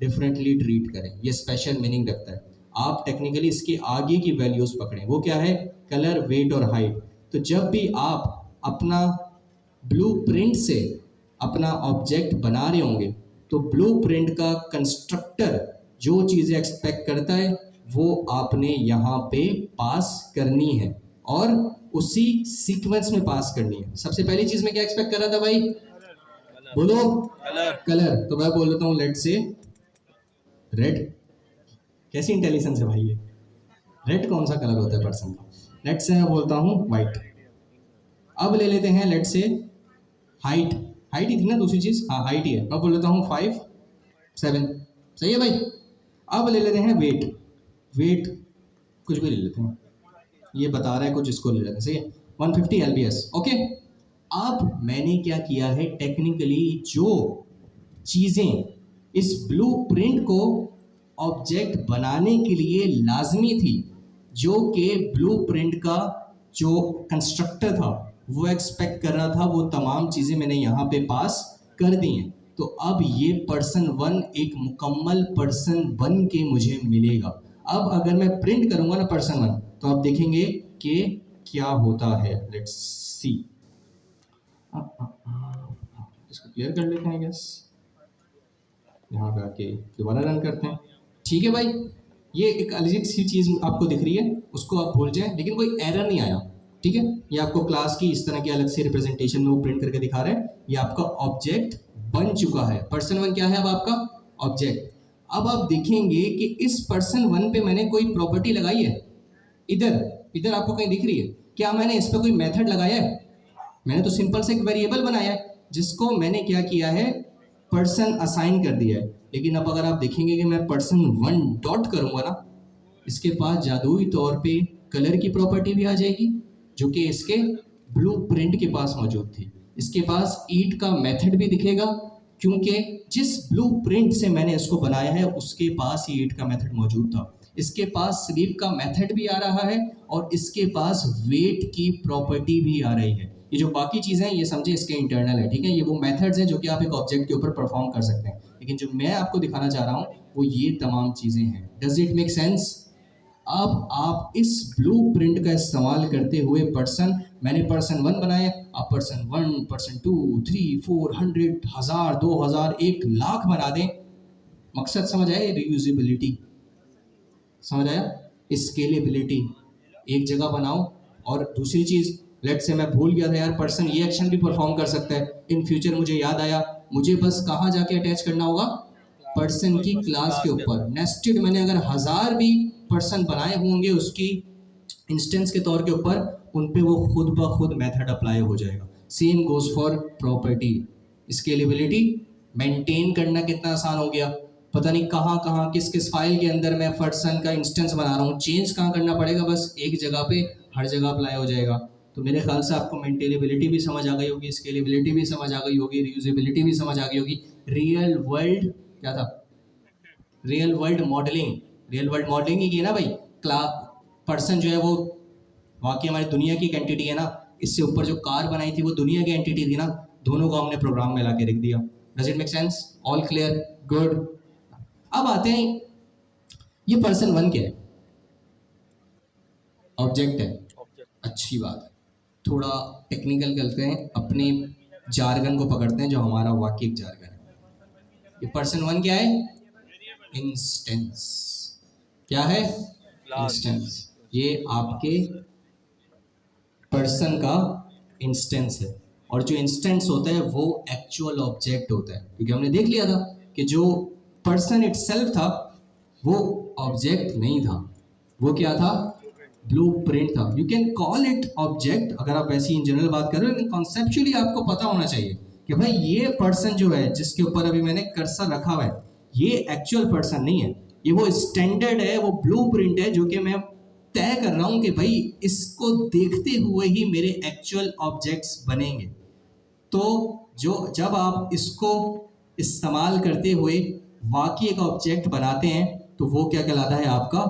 डिफरेंटली ट्रीट करें, ये स्पेशल मीनिंग रखता है। आप टेक्निकली इसके आगे की वैल्यूज़ पकड़ें, वो क्या है, कलर, वेट और हाइट। तो जब भी आप अपना ब्लूप्रिंट से अपना ऑब्जेक्ट बना रहे होंगे, तो ब्लूप्रिंट का कंस्ट्रक्टर जो चीज़ें एक्सपेक्ट करता है वो आपने यहाँ पे पास करनी है, और उसी सीक्वेंस में पास करनी है। सबसे पहली चीज़ में क्या एक्सपेक्ट कर रहा था भाई, बोलो, कलर। तो मैं बोल देता हूँ लेट से रेड। कैसी इंटेलिजेंस है भाई ये, रेड कौन सा कलर होता है पर्सन का, लेट से मैं बोलता हूँ वाइट। अब ले लेते हैं लेट से हाइट, हाइट ही थी ना दूसरी चीज, हाँ हाइट ही है, मैं बोल लेता हूँ 5 7, सही है भाई। अब ले लेते हैं वेट, वेट कुछ भी ले लेते हैं, ये बता रहा है कुछ, इसको ले लेते हैं, सही है 150 lbs, ओके। अब मैंने क्या किया है, टेक्निकली जो चीजें इस ब्लूप्रिंट को ऑब्जेक्ट बनाने के लिए लाजमी थी, जो कि ब्लूप्रिंट का जो कंस्ट्रक्टर था वो एक्सपेक्ट कर रहा था, वो तमाम चीजें मैंने यहाँ पे पास कर दी हैं। तो अब ये पर्सन 1 एक मुकम्मल पर्सन बन के मुझे मिलेगा। अब अगर मैं प्रिंट करूंगा ना पर्सन 1, तो आप देखेंगे कि क्या होता है, लेट्स सी। इसको क्लियर कर लेते हैं गैस, यहाँ पे आके दोबारा रन करते हैं, ठीक है भाई। ये एक अलग सी चीज़ आपको दिख रही है, उसको आप भूल जाएं, लेकिन कोई एरर नहीं आया, ठीक है। ये आपको क्लास की इस तरह की अलग से रिप्रेजेंटेशन में वो प्रिंट करके दिखा रहा है, ये आपका ऑब्जेक्ट बन चुका है। पर्सन 1 क्या है अब आपका ऑब्जेक्ट। अब आप देखेंगे कि इस पर्सन 1 पे मैंने कोई प्रॉपर्टी लगाई है, इधर इधर आपको कहीं दिख रही है क्या? मैंने इस पर कोई मेथड लगाया है? मैंने तो सिंपल से एक वेरिएबल बनाया है, जिसको मैंने क्या किया है, पर्सन असाइन कर दिया है। लेकिन अब अगर आप देखेंगे कि मैं पर्सन 1 डॉट करूंगा ना, इसके पास जादुई तौर पे कलर की प्रॉपर्टी भी आ जाएगी, जो कि इसके ब्लूप्रिंट के पास मौजूद थी। इसके पास ईट का मेथड भी दिखेगा, क्योंकि जिस ब्लूप्रिंट से मैंने इसको बनाया है उसके पास ही ईट का मेथड मौजूद था। इसके पास स्लीप का मेथड भी आ रहा है, और इसके पास वेट की प्रॉपर्टी भी आ रही है। ये जो बाकी चीज़ें हैं ये समझे इसके इंटरनल है, ठीक है। ये वो मेथड्स हैं जो कि आप एक ऑब्जेक्ट के ऊपर परफॉर्म कर सकते हैं, लेकिन जो मैं आपको दिखाना चाह रहा हूँ वो ये तमाम चीज़ें हैं। Does it make sense? अब आप इस ब्लूप्रिंट का इस्तेमाल करते हुए मैंने पर्सन 1 बनाया, आप पर्सन 1, पर्सन 2, 3, 4, 100, 1000, 2000, 1 लाख बना दें। मकसद समझ आया? रियूजेबिलिटी समझ आया? स्केलेबिलिटी, एक जगह बनाओ। और दूसरी चीज़, लेट से मैं भूल गया था यार, पर्सन ये एक्शन भी परफॉर्म कर सकता है, इन फ्यूचर मुझे याद आया, मुझे बस कहाँ जाके अटैच करना होगा, पर्सन की क्लास के ऊपर। नेस्टेड मैंने अगर 1000 भी पर्सन बनाए होंगे उसकी इंस्टेंस के तौर के ऊपर, उन पे वो खुद ब खुद मेथड अप्लाई हो जाएगा। Same goes for property. Scalability maintain करना कितना आसान हो गया, पता नहीं कहाँ कहाँ किस किस फाइल के अंदर मैं पर्सन का इंस्टेंस बना रहा हूँ, चेंज कहाँ करना पड़ेगा, बस एक जगह पे हर जगह अप्लाई हो जाएगा। तो मेरे ख्याल से आपको मेंटेनेबिलिटी भी समझ आ गई होगी, स्केलेबिलिटी भी समझ आ गई होगी, रीयूजेबिलिटी भी समझ आ गई होगी। रियल वर्ल्ड क्या था, real world modelling, real world modelling ही की ना भाई। पर्सन जो है वो वाकई हमारी दुनिया की एक एंटिटी है ना, इससे ऊपर जो कार बनाई थी वो दुनिया की एंटिटी थी ना, दोनों को हमने प्रोग्राम में ला के रख दिया। Does it make sense? All clear? Good. अब आते हैं, ये पर्सन 1 क्या है, ऑब्जेक्ट है, अच्छी बात है। थोड़ा टेक्निकल करते हैं, अपने जार्गन को पकड़ते हैं जो हमारा वाकई जार्गन है। ये पर्सन 1 क्या है, इंस्टेंस। क्या है? इंस्टेंस। ये आपके पर्सन का इंस्टेंस है, और जो इंस्टेंस होता है वो एक्चुअल ऑब्जेक्ट होता है, क्योंकि हमने देख लिया था कि जो पर्सन इटसेल्फ था वो ऑब्जेक्ट नहीं था, वो क्या था, ब्लूप्रिंट था। You can call it object अगर आप वैसी इन जनरल बात कर रहे हो, लेकिन कॉन्सेप्चुअली आपको पता होना चाहिए कि भाई ये पर्सन जो है जिसके ऊपर अभी मैंने कर्सर रखा हुआ है, ये एक्चुअल पर्सन नहीं है, ये वो स्टैंडर्ड है, वो ब्लूप्रिंट है जो कि मैं तय कर रहा हूं कि भाई इसको देखते हुए ही मेरे एक्चुअल ऑब्जेक्ट्स बनेंगे। तो जो जब आप इसको इस्तेमाल करते हुए वाकई एक ऑब्जेक्ट बनाते हैं तो वो क्या कहलाता है, आपका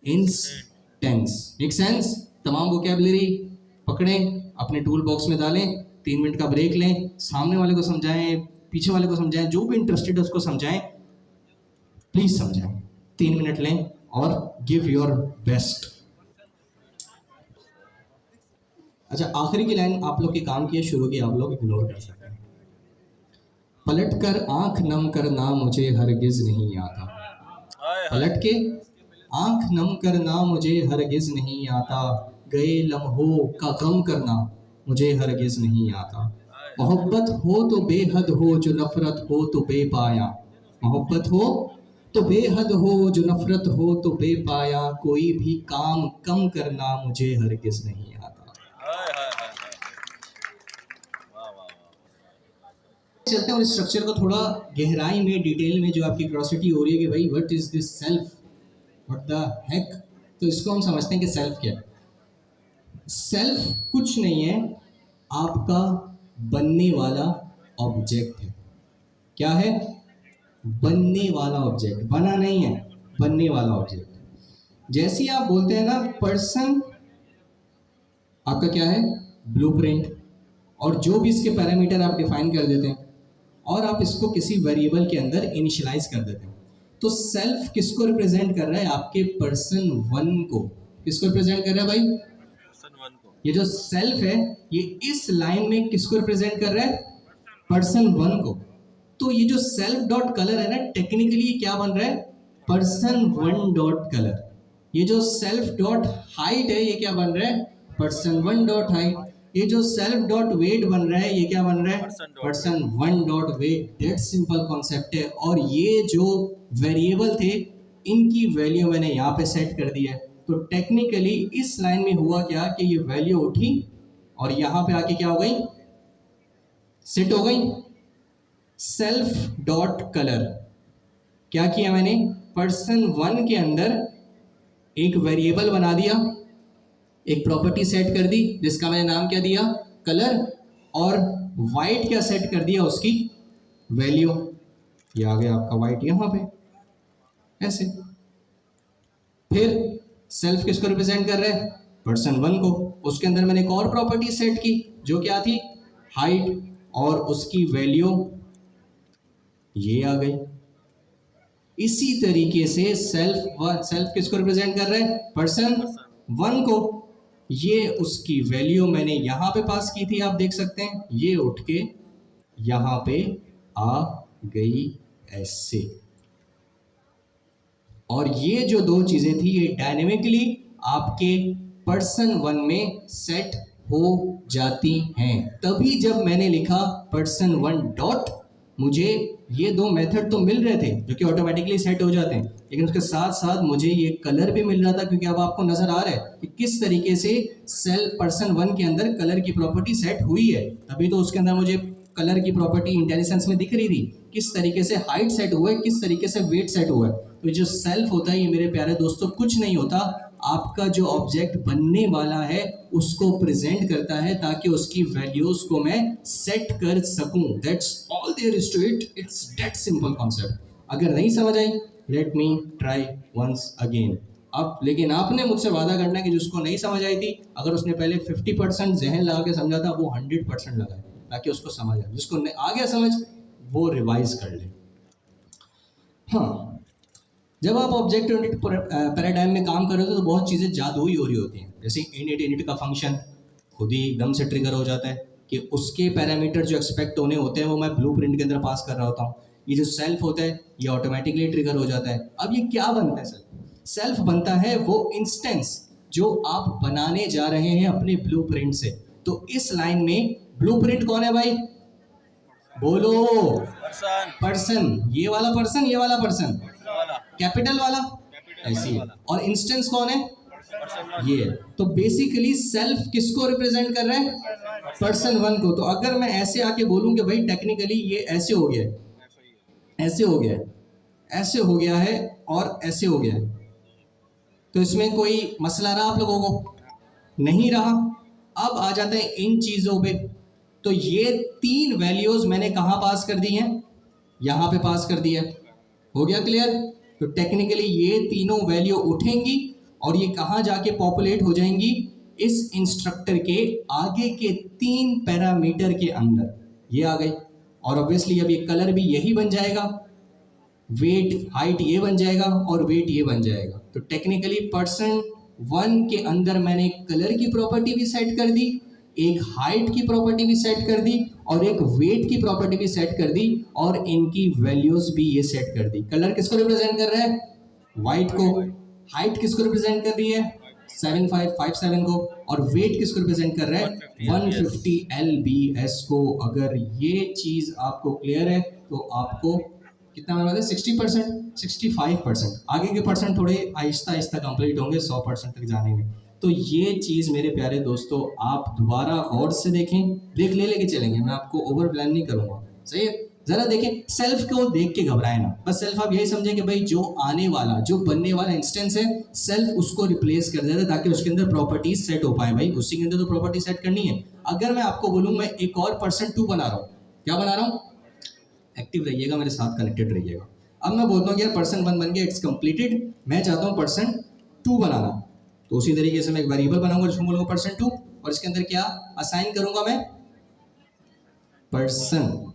इंस्टेंस। Make sense? तमाम वोकैबुलरी पकड़ें, अपने टूल बॉक्स में डालें, 3 मिनट का ब्रेक लें, सामने वाले को समझाएं, पीछे वाले को समझाएं, जो भी इंटरेस्टेड है उसको समझाएं, प्लीज समझाएं। 3 मिनट लें और गिव योर बेस्ट। अच्छा, आखिरी की लाइन आप लोग के काम की है, शुरू की आप लोग इग्नोर कर सकते हैं। पलट कर आंख नम करना मुझे हरगिज नहीं आता, पलट के आंख नम करना मुझे हरगिज नहीं आता, गए लम्हों का गम करना मुझे हरगिज नहीं आता। मोहब्बत हो तो बेहद हो, जो नफरत हो तो बेपाया, मोहब्बत हो तो बेहद हो, जो नफरत हो तो बेपाया, कोई भी काम कम करना मुझे हरगिज नहीं आता। चलते हैं और इस स्ट्रक्चर को थोड़ा गहराई में डिटेल में जो आपकी क्यूरियोसिटी हो रही है कि भाई what is this self, what the heck, तो इसको हम समझते हैं कि सेल्फ क्या है। सेल्फ कुछ नहीं है, आपका बनने वाला ऑब्जेक्ट है। क्या है? बनने वाला ऑब्जेक्ट, बना नहीं है, बनने वाला ऑब्जेक्ट। जैसे ही आप बोलते हैं ना पर्सन, आपका क्या है? ब्लूप्रिंट। और जो भी इसके पैरामीटर आप डिफाइन कर देते हैं और आप इसको किसी वेरिएबल के अंदर इनिशियलाइज कर देते हैं। तो सेल्फ किसको रिप्रेजेंट कर रहा है? आपके पर्सन वन को। किसको रिप्रेजेंट कर रहा है भाई? पर्सन वन को। ये जो सेल्फ है ये इस लाइन में किसको रिप्रेजेंट कर रहा है? पर्सन वन को। तो ये जो सेल्फ डॉट कलर है ना, टेक्निकली क्या बन रहा है? Person one dot colour. ये जो सेल्फ डॉट हाइट है ये क्या बन रहा है? Person one dot height. ये जो सेल्फ डॉट वेट बन रहा है ये क्या बन रहा है? Person one dot weight. That simple concept है। और ये जो वेरिएबल थे इनकी वैल्यू मैंने यहाँ पे सेट कर दी है। तो टेक्निकली इस लाइन में हुआ क्या कि ये वैल्यू उठी और यहाँ पे आके क्या हो गई? सेट हो गई। सेल्फ डॉट कलर क्या किया मैंने? पर्सन वन के अंदर एक वेरिएबल बना दिया, एक प्रॉपर्टी सेट कर दी जिसका मैंने नाम क्या दिया? कलर। और वाइट क्या सेट कर दिया? उसकी वैल्यू। ये आ गया आपका वाइट यहाँ पे ऐसे। फिर सेल्फ किसको रिप्रेजेंट कर रहा है? पर्सन वन को। उसके अंदर मैंने एक और प्रॉपर्टी सेट की जो क्या थी? हाइट। और उसकी वैल्यू ये आ गई। इसी तरीके से सेल्फ किसको रिप्रेजेंट कर रहा है? पर्सन वन को। ये उसकी वैल्यू मैंने यहां पे पास की थी, आप देख सकते हैं ये उठ के यहां पे आ गई ऐसे। और ये जो दो चीजें थी ये डायनेमिकली आपके पर्सन वन में सेट हो जाती हैं। तभी जब मैंने लिखा पर्सन वन डॉट, मुझे ये दो मेथड तो मिल रहे थे जो कि ऑटोमेटिकली सेट हो जाते हैं, लेकिन उसके साथ साथ मुझे ये कलर भी मिल रहा था, क्योंकि अब आपको नजर आ रहा है कि किस तरीके से सेल पर्सन वन के अंदर कलर की प्रॉपर्टी सेट हुई है। तभी तो उसके अंदर मुझे कलर की प्रॉपर्टी इंटेलिजेंस में दिख रही थी, किस तरीके से हाइट सेट हुआ है, किस तरीके से वेट सेट हुआ है। तो जो सेल्फ होता है ये मेरे प्यारे दोस्तों कुछ नहीं होता, आपका जो ऑब्जेक्ट बनने वाला है उसको प्रेजेंट करता है ताकि उसकी वैल्यूज को मैं सेट कर सकूं। That's all there is to it. It's that simple concept. अगर नहीं समझ आई, let me try once again. अब लेकिन आपने मुझसे वादा करना है कि जिसको नहीं समझ आई थी, अगर उसने पहले 50% जहन लगा के समझा था, वो 100% लगाए ताकि उसको समझ आए। जिसको आ गया समझ वो रिवाइज कर ले। हाँ, जब आप ऑब्जेक्ट ओरिएंटेड पैराडाइम में काम कर रहे हो तो बहुत चीज़ें जादुई हो रही होती हैं। जैसे इनिट का फंक्शन खुद ही एकदम से ट्रिगर हो जाता है कि उसके पैरामीटर जो एक्सपेक्ट होने होते हैं वो मैं ब्लूप्रिंट के अंदर पास कर रहा होता हूँ। ये जो सेल्फ होता है ये ऑटोमेटिकली ट्रिगर हो जाता है। अब ये क्या बनता है? सेल्फ बनता है वो इंस्टेंस जो आप बनाने जा रहे हैं अपने ब्लूप्रिंट से। तो इस लाइन में ब्लूप्रिंट कौन है भाई? बोलो। पर्सन। ये वाला पर्सन, ये वाला पर्सन, कैपिटल वाला ऐसी। और इंस्टेंस कौन है? ये। तो बेसिकली सेल्फ किसको रिप्रेजेंट कर रहा है? पर्सन वन को। तो अगर मैं ऐसे आके बोलूं कि भाई टेक्निकली ये ऐसे हो गया है, ऐसे हो गया है, ऐसे हो गया है और ऐसे हो गया है, तो इसमें कोई मसला रहा आप लोगों को? नहीं रहा। अब आ जाते हैं इन चीजों पे। तो ये तीन वैल्यूज मैंने कहां पास कर दी हैं? यहां पे पास कर दिया। हो गया क्लियर? तो टेक्निकली ये तीनों वैल्यू उठेंगी और ये कहां जाके पॉपुलेट हो जाएंगी? इस इंस्ट्रक्टर के आगे के तीन पैरामीटर के अंदर ये आ गई। और ऑब्वियसली अब ये कलर भी यही बन जाएगा, वेट हाइट ये बन जाएगा और वेट ये बन जाएगा। तो टेक्निकली पर्सन वन के अंदर मैंने एक कलर की प्रॉपर्टी भी सेट कर दी, एक हाइट की प्रॉपर्टी भी सेट कर दी और एक वेट की प्रॉपर्टी भी सेट कर दी और इनकी वैल्यूज भी ये सेट कर दी। कलर किसको रिप्रेजेंट कर रहा है? वाइट को। हाइट किसको रिप्रेजेंट कर रही है? 7557 को। और वेट किसको रिप्रेजेंट कर रहा है? 150 lbs को। अगर ये चीज आपको क्लियर है तो आपको कितना मिल रहा है? 60%, 65%। आगे के परसेंट थोड़े आहिस्ता आहिस्ता कंप्लीट होंगे 100% तक जाने में। तो ये चीज़ मेरे प्यारे दोस्तों आप दोबारा गौर से देखें, देख ले लेके चलेंगे, मैं आपको ओवर प्लान नहीं करूँगा। सही है। जरा देखें, सेल्फ को देख के घबराए ना, बस सेल्फ आप यही समझें कि भाई जो आने वाला, जो बनने वाला इंस्टेंस है, सेल्फ उसको रिप्लेस कर देता है ताकि उसके अंदर प्रॉपर्टीज सेट हो पाए। भाई उसी के अंदर तो प्रॉपर्टी सेट करनी है। अगर मैं आपको बोलूँ मैं एक और %2 बना रहा हूँ, क्या बना रहा हूँ? एक्टिव रहिएगा, मेरे साथ कनेक्टेड रहिएगा। अब मैं बोलता हूँ कि यार %1 बन गया, इट्स कंप्लीटेड, मैं चाहता हूँ %2 बनाना। तो उसी तरीके से मैं एक वेरिएबल बनाऊंगा जिसको बोलूंगा %2, और इसके अंदर क्या असाइन करूंगा मैं? पर्सन।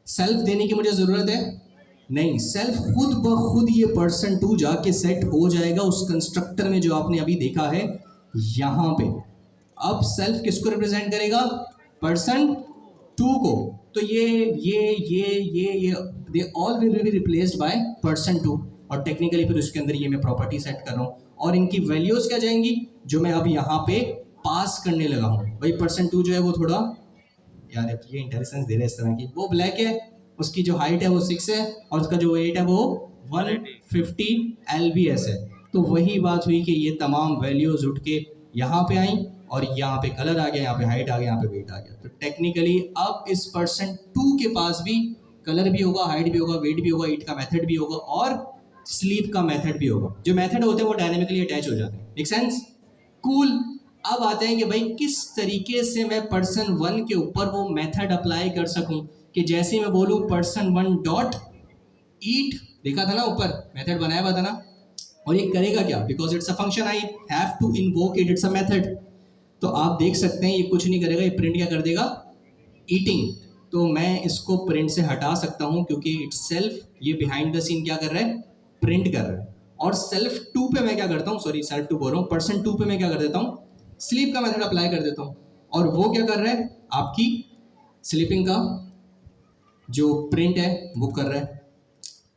सेल्फ देने की मुझे जरूरत है नहीं, सेल्फ खुद ब खुद ये %2 जाके सेट हो जाएगा उस कंस्ट्रक्टर में जो आपने अभी देखा है यहां पे। अब सेल्फ किसको रिप्रेजेंट करेगा? %2 को। तो ये they all will be replaced by %2, और टेक्निकली फिर उसके अंदर ये मैं प्रॉपर्टी सेट कर रहा हूँ, और इनकी वैल्यूज क्या जाएंगी जो मैं अब यहाँ पे पास करने लगा हूँ। भाई %2 जो है वो थोड़ा, यार ये इंटेलिजेंस दे रहे हैं इस तरह की, वो ब्लैक है, उसकी जो हाइट है वो 6 है, और उसका जो वेट है वो 150 LBS है। तो वही बात हुई कि ये तमाम वैल्यूज उठ के यहाँ पे आई, और यहाँ पे कलर आ गया, यहाँ पे हाइट आ गया, यहाँ पे वेट आ गया। तो टेक्निकली अब इस %2 के पास भी कलर भी होगा, हाइट भी होगा, वेट भी होगा, ईट का मेथड भी होगा, और स्लीप का मेथड भी होगा। जो मेथड होते हैं वो डायनेमिकली अटैच हो जाते हैं। Make sense? कूल। अब आते हैं कि भाई किस तरीके से मैं %1 के ऊपर वो मेथड अप्लाई कर सकूं, कि जैसे मैं बोलूं %1 डॉट ईट, देखा था ना ऊपर मेथड बनाया हुआ था ना, और ये करेगा क्या? Because it's a function, I have to invoke it, it's a method. तो आप देख सकते हैं ये कुछ नहीं करेगा, ये प्रिंट क्या कर देगा? ईटिंग। तो मैं इसको प्रिंट से हटा सकता हूं क्योंकि इट्स सेल्फ ये बिहाइंड द सीन क्या कर रहा है? प्रिंट कर रहा है। और %2 पे मैं क्या करता हूँ, सॉरी %2 बोल रहा हूँ, %2 पे मैं क्या कर देता हूँ? स्लीप का मेथड अप्लाई कर देता हूँ, और वो क्या कर रहा है? आपकी स्लीपिंग का जो प्रिंट है वो कर रहा है।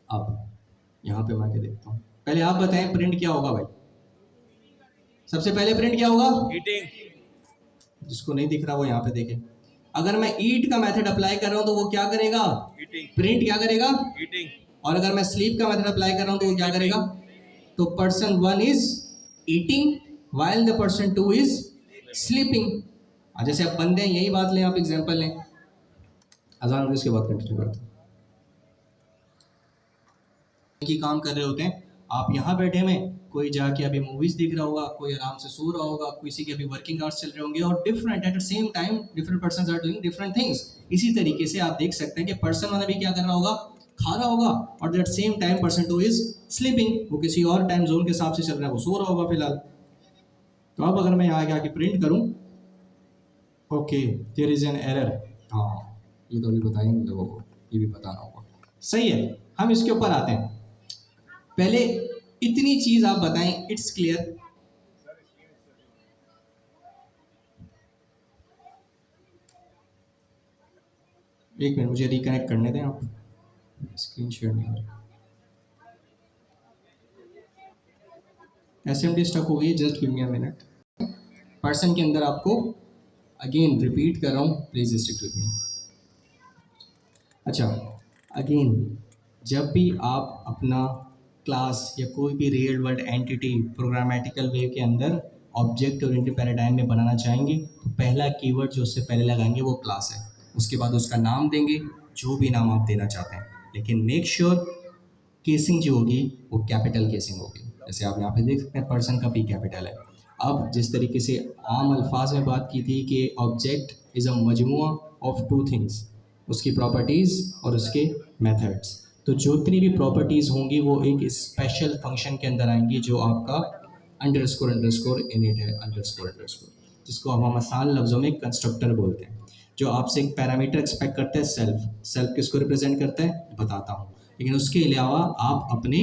अब यहाँ पे मैं क्या देखता हूँ, पहले आप बताएं प्रिंट क्या होगा भाई? सबसे पहले प्रिंट क्या होगा? ईटिंग। जिसको नहीं दिख रहा वो यहाँ पे देखें। अगर मैं ईट का मेथड अप्लाई कर रहा हूँ तो वो क्या करेगा? प्रिंट क्या करेगा? ईटिंग। और अगर मैं स्लीप का मेथड अप्लाई कर रहा हूँ तो वो क्या करेगा? तो %1 is eating while the %2 is sleeping। जैसे आप बंदे हैं, यही बात लें, आप एग्जांपल लें, अजान होने उसके बाद कंटिन्यू करते हैं। की काम कर रहे होते हैं, आप यहाँ बैठे हुए, कोई जाके अभी मूवीज देख रहा होगा, कोई आराम से सो रहा होगा, किसी के अभी वर्किंग आवर्स चल रहे होंगे, और different at the same time different persons are doing different things. इसी तरीके से आप देख सकते हैं कि %1 अभी क्या कर रहा होगा? खा रहा होगा, और at same time %2 is sleeping, वो किसी और टाइम जोन के हिसाब से चल रहा है, वो सो रहा होगा फिलहाल। तो अब अगर मैं यहाँ आके प्रिंट करूँ, okay there is an error, हाँ ये तो अभी बताएंगे हम लोगों को, ये भी बताना होगा। सही है, हम इसके ऊपर आते हैं। पहले इतनी चीज आप बताएं, इट्स क्लियर? एक मिनट मुझे रिकनेक्ट करने दें, आप स्क्रीन शेयर नहीं हो रहा, SMD स्टक हो गई, just give me a minute. Person के अंदर आपको अगेन रिपीट कर रहा हूँ, प्लीज स्टिक विद मी। अच्छा, अगेन जब भी आप अपना क्लास या कोई भी रियल वर्ल्ड एंटिटी प्रोग्रामेटिकल वे के अंदर ऑब्जेक्ट ओरिएंटेड पैराडाइम में बनाना चाहेंगे, तो पहला कीवर्ड जो उससे पहले लगाएंगे वो क्लास है। उसके बाद उसका नाम देंगे, जो भी नाम आप देना चाहते हैं, लेकिन मेक श्योर केसिंग जो होगी वो कैपिटल केसिंग होगी। जैसे आप यहाँ पे देख सकते हैं पर्सन का P कैपिटल है। अब जिस तरीके से आम अल्फाज में बात की थी कि ऑब्जेक्ट इज़ अ मजमुआ ऑफ 2 थिंग्स, उसकी प्रॉपर्टीज़ और उसके मेथड्स। तो जितनी भी प्रॉपर्टीज़ होंगी वो एक स्पेशल फंक्शन के अंदर आएंगी जो आपका अंडरस्कोर इनिट है, अंडरस्कोर, जिसको हम आसान लफ्ज़ों में कंस्ट्रक्टर बोलते हैं। जो आपसे एक पैरामीटर एक्सपेक्ट करते हैं, सेल्फ किसको रिप्रेजेंट करता है बताता हूँ, लेकिन उसके अलावा आप अपने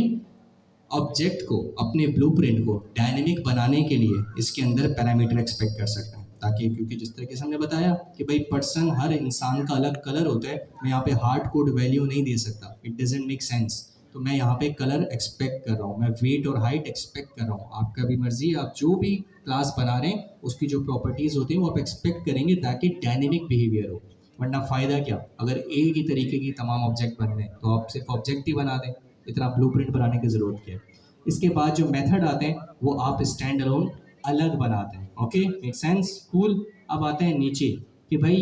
ऑब्जेक्ट को, अपने ब्लूप्रिंट को डायनेमिक बनाने के लिए इसके अंदर पैरामीटर एक्सपेक्ट कर सकते हैं, ताकि क्योंकि जिस तरीके से हमने बताया कि भाई पर्सन, हर इंसान का अलग कलर होता है, मैं यहाँ पे हार्ड कोड वैल्यू नहीं दे सकता, इट डजंट मेक सेंस। तो मैं यहाँ पे कलर एक्सपेक्ट कर रहा हूँ, मैं वेट और हाइट एक्सपेक्ट कर रहा हूँ। आपका भी मर्जी, आप जो भी क्लास बना रहे हैं उसकी जो प्रॉपर्टीज़ होती हैं वो आप एक्सपेक्ट करेंगे ताकि डायनेमिक बिहेवियर हो। वरना फ़ायदा क्या, अगर एक ही तरीके की तमाम ऑब्जेक्ट बन रहे हैं तो आप सिर्फ ऑब्जेक्ट ही बना दें, इतना ब्लूप्रिंट बनाने की ज़रूरत क्या है। इसके बाद जो मेथड आते हैं वो आप स्टैंड अलोन अलग बनाते हैं। Okay, make sense, cool. अब आते हैं नीचे कि भाई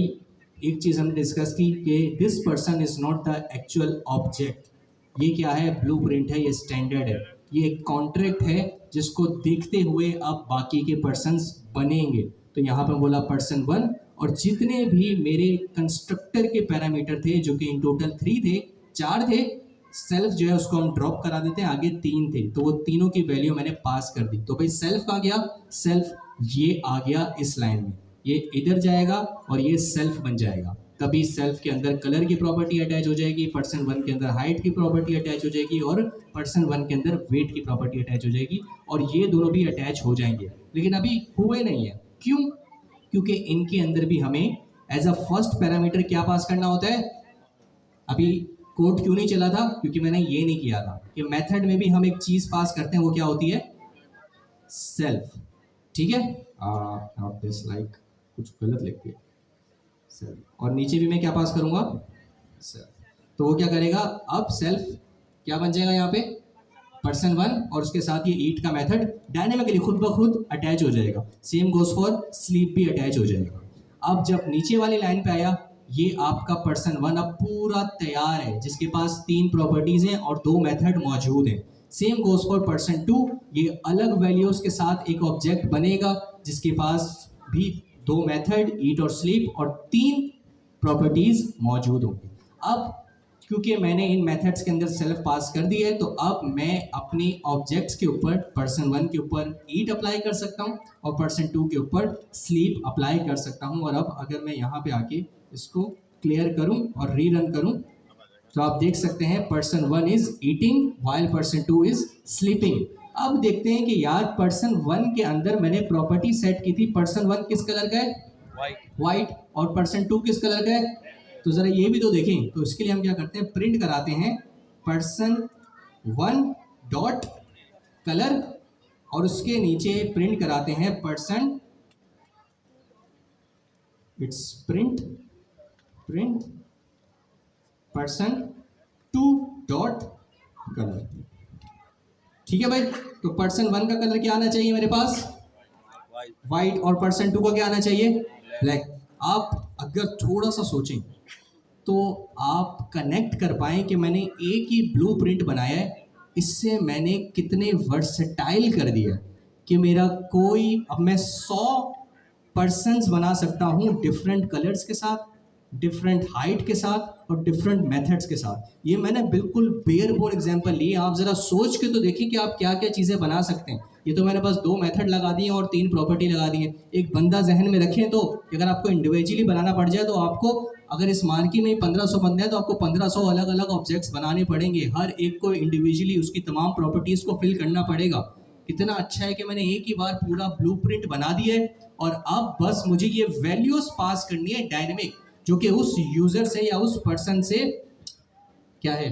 एक चीज हमने डिस्कस की कि this person is not the actual object. ये क्या है? ब्लूप्रिंट है, ये स्टैंडर्ड है, ये एक कॉन्ट्रैक्ट है जिसको देखते हुए अब बाकी के पर्सन्स बनेंगे। तो यहाँ पर बोला पर्सन 1, और जितने भी मेरे कंस्ट्रक्टर के पैरामीटर थे जो कि इन टोटल 3 थे, 4 थे, सेल्फ जो है उसको हम ड्रॉप करा देते हैं, आगे 3 थे, तो वो तीनों की वैल्यू मैंने पास कर दी। तो भाई सेल्फ कहाँ गया? सेल्फ ये आ गया इस लाइन में, ये इधर जाएगा और ये सेल्फ बन जाएगा। तभी सेल्फ के अंदर कलर की प्रॉपर्टी अटैच हो जाएगी, पर्सन 1 के अंदर हाइट की प्रॉपर्टी अटैच हो जाएगी, और पर्सन 1 के अंदर वेट की प्रॉपर्टी अटैच हो जाएगी, और ये दोनों भी अटैच हो जाएंगे। लेकिन अभी हुए नहीं है, क्यों? क्योंकि इनके अंदर भी हमें एज अ फर्स्ट पैरामीटर क्या पास करना होता है। अभी कोड क्यों नहीं चला था? क्योंकि मैंने ये नहीं किया था कि मेथड में भी हम एक चीज पास करते हैं, वो क्या होती है? सेल्फ। ठीक है, नॉट दिस लाइक कुछ गलत लिख दिया, सेल्फ, और नीचे भी मैं क्या पास करूंगा? सेल्फ। तो वो क्या करेगा? अब सेल्फ क्या बन जाएगा यहाँ पे? पर्सन 1, और उसके साथ ये ईट का मेथड डायनेमिकली खुद ब खुद अटैच हो जाएगा। सेम गोज फॉर स्लीप भी अटैच हो जाएगा। अब जब नीचे वाली लाइन पे आया, ये आपका पर्सन 1 अब पूरा तैयार है, जिसके पास 3 प्रॉपर्टीज हैं और 2 मेथड मौजूद हैं। सेम गोज फॉर पर्सन 2, ये अलग वैल्यूज के साथ एक ऑब्जेक्ट बनेगा जिसके पास भी 2 मेथड ईट और स्लीप और 3 प्रॉपर्टीज मौजूद होंगी। अब क्योंकि मैंने इन मेथड्स के अंदर सेल्फ पास कर दिया है, तो अब मैं अपनी ऑब्जेक्ट्स के ऊपर पर्सन 1 के ऊपर ईट अप्लाई कर सकता हूँ और पर्सन 2 के ऊपर स्लीप अप्लाई कर सकता हूँ। और अब अगर मैं यहाँ पे आके इसको क्लियर करूँ और रीरन करूँ, तो आप देख सकते हैं person 1 is eating while person 2 is sleeping. अब देखते हैं कि यार पर्सन 1 के अंदर मैंने प्रॉपर्टी सेट की थी, पर्सन 1 किस कलर का है? वाइट। और पर्सन 2 किस कलर का है? तो जरा ये भी तो देखें। तो इसके लिए हम क्या करते हैं? प्रिंट कराते हैं पर्सन 1 डॉट कलर, और उसके नीचे प्रिंट कराते हैं person, it's print person 2 dot colour. ठीक है भाई, तो पर्सन 1 का कलर क्या आना चाहिए मेरे पास? वाइट। और पर्सन 2 का क्या आना चाहिए? ब्लैक। आप अगर थोड़ा सा सोचें तो आप कनेक्ट कर पाए कि मैंने एक ही ब्लूप्रिंट बनाया है, इससे मैंने कितने वर्सेटाइल कर दिया कि मेरा कोई, अब मैं 100 पर्सन्स बना सकता हूँ डिफरेंट कलर्स के साथ, डिफरेंट हाइट के साथ और डिफरेंट मेथड्स के साथ। ये मैंने बिल्कुल बेयर बोर्ड एग्जांपल लिए, आप ज़रा सोच के तो देखिए कि आप क्या क्या चीज़ें बना सकते हैं। ये तो मैंने बस 2 मेथड लगा दिए और 3 प्रॉपर्टी लगा दी है। एक बंदा जहन में रखें तो अगर आपको इंडिविजुअली बनाना पड़ जाए, तो आपको, अगर इस मार्केट में 1500 बंदे हैं, तो आपको 1500 अलग अलग ऑब्जेक्ट्स बनाने पड़ेंगे, हर एक को इंडिविजुअली उसकी तमाम प्रॉपर्टीज़ को फिल करना पड़ेगा। इतना अच्छा है कि मैंने एक ही बार पूरा ब्लूप्रिंट बना दिया है, और अब बस मुझे ये वैल्यूज पास करनी है डायनेमिक, जो कि उस यूजर से या उस पर्सन से क्या है,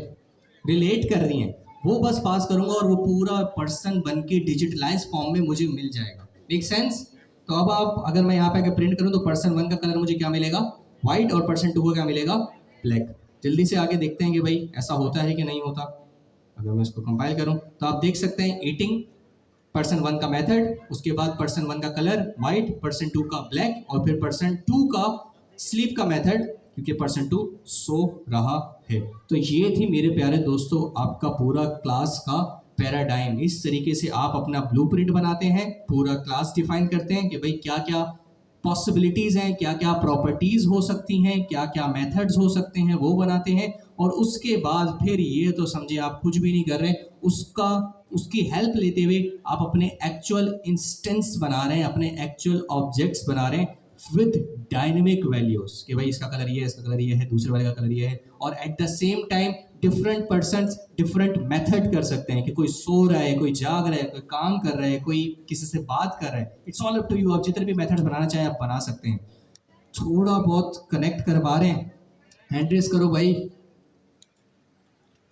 रिलेट कर रही हैं, वो बस पास करूंगा और वो पूरा पर्सन बन के डिजिटलाइज फॉर्म में मुझे मिल जाएगा। Make sense? तो अब आप, अगर मैं यहाँ पे आके प्रिंट करूँ, तो पर्सन 1 का कलर मुझे क्या मिलेगा? व्हाइट। और पर्सन 2 का क्या मिलेगा? ब्लैक। जल्दी से आगे देखते हैं कि भाई ऐसा होता है कि नहीं होता। अगर मैं इसको कंपाइल करूँ, तो आप देख सकते हैं ईटिंग पर्सन 1 का मेथड, उसके बाद पर्सन 1 का कलर व्हाइट, पर्सन 2 का ब्लैक, और फिर पर्सन 2 का स्लीप का मेथड, क्योंकि पर्सन 2 सो रहा है। तो ये थी मेरे प्यारे दोस्तों आपका पूरा क्लास का पैराडाइम। इस तरीके से आप अपना ब्लूप्रिंट बनाते हैं, पूरा क्लास डिफाइन करते हैं कि भाई क्या क्या पॉसिबिलिटीज़ हैं, क्या क्या प्रॉपर्टीज़ हो सकती हैं, क्या क्या मेथड्स हो सकते हैं, वो बनाते हैं। और उसके बाद फिर ये तो समझे आप कुछ भी नहीं कर रहे, उसकी हेल्प लेते हुए आप अपने एक्चुअल इंस्टेंस बना रहे हैं, अपने एक्चुअल ऑब्जेक्ट्स बना रहे हैं विद डायनेमिक वैल्यूज, कि भाई इसका कलर ये है, इसका कलर ये है, दूसरे वाले का कलर ये है। और eight the same time different persons different method कर सकते हैं, कि कोई सो रहा है, कोई जाग रहा है, कोई काम कर रहा है, कोई किसी से बात कर रहा है। It's all up to you, आप जितने भी मेथड बनाना चाहें आप बना सकते हैं। थोड़ा बहुत कनेक्ट कर पा रहे हैं? हैंड रेस करो भाई।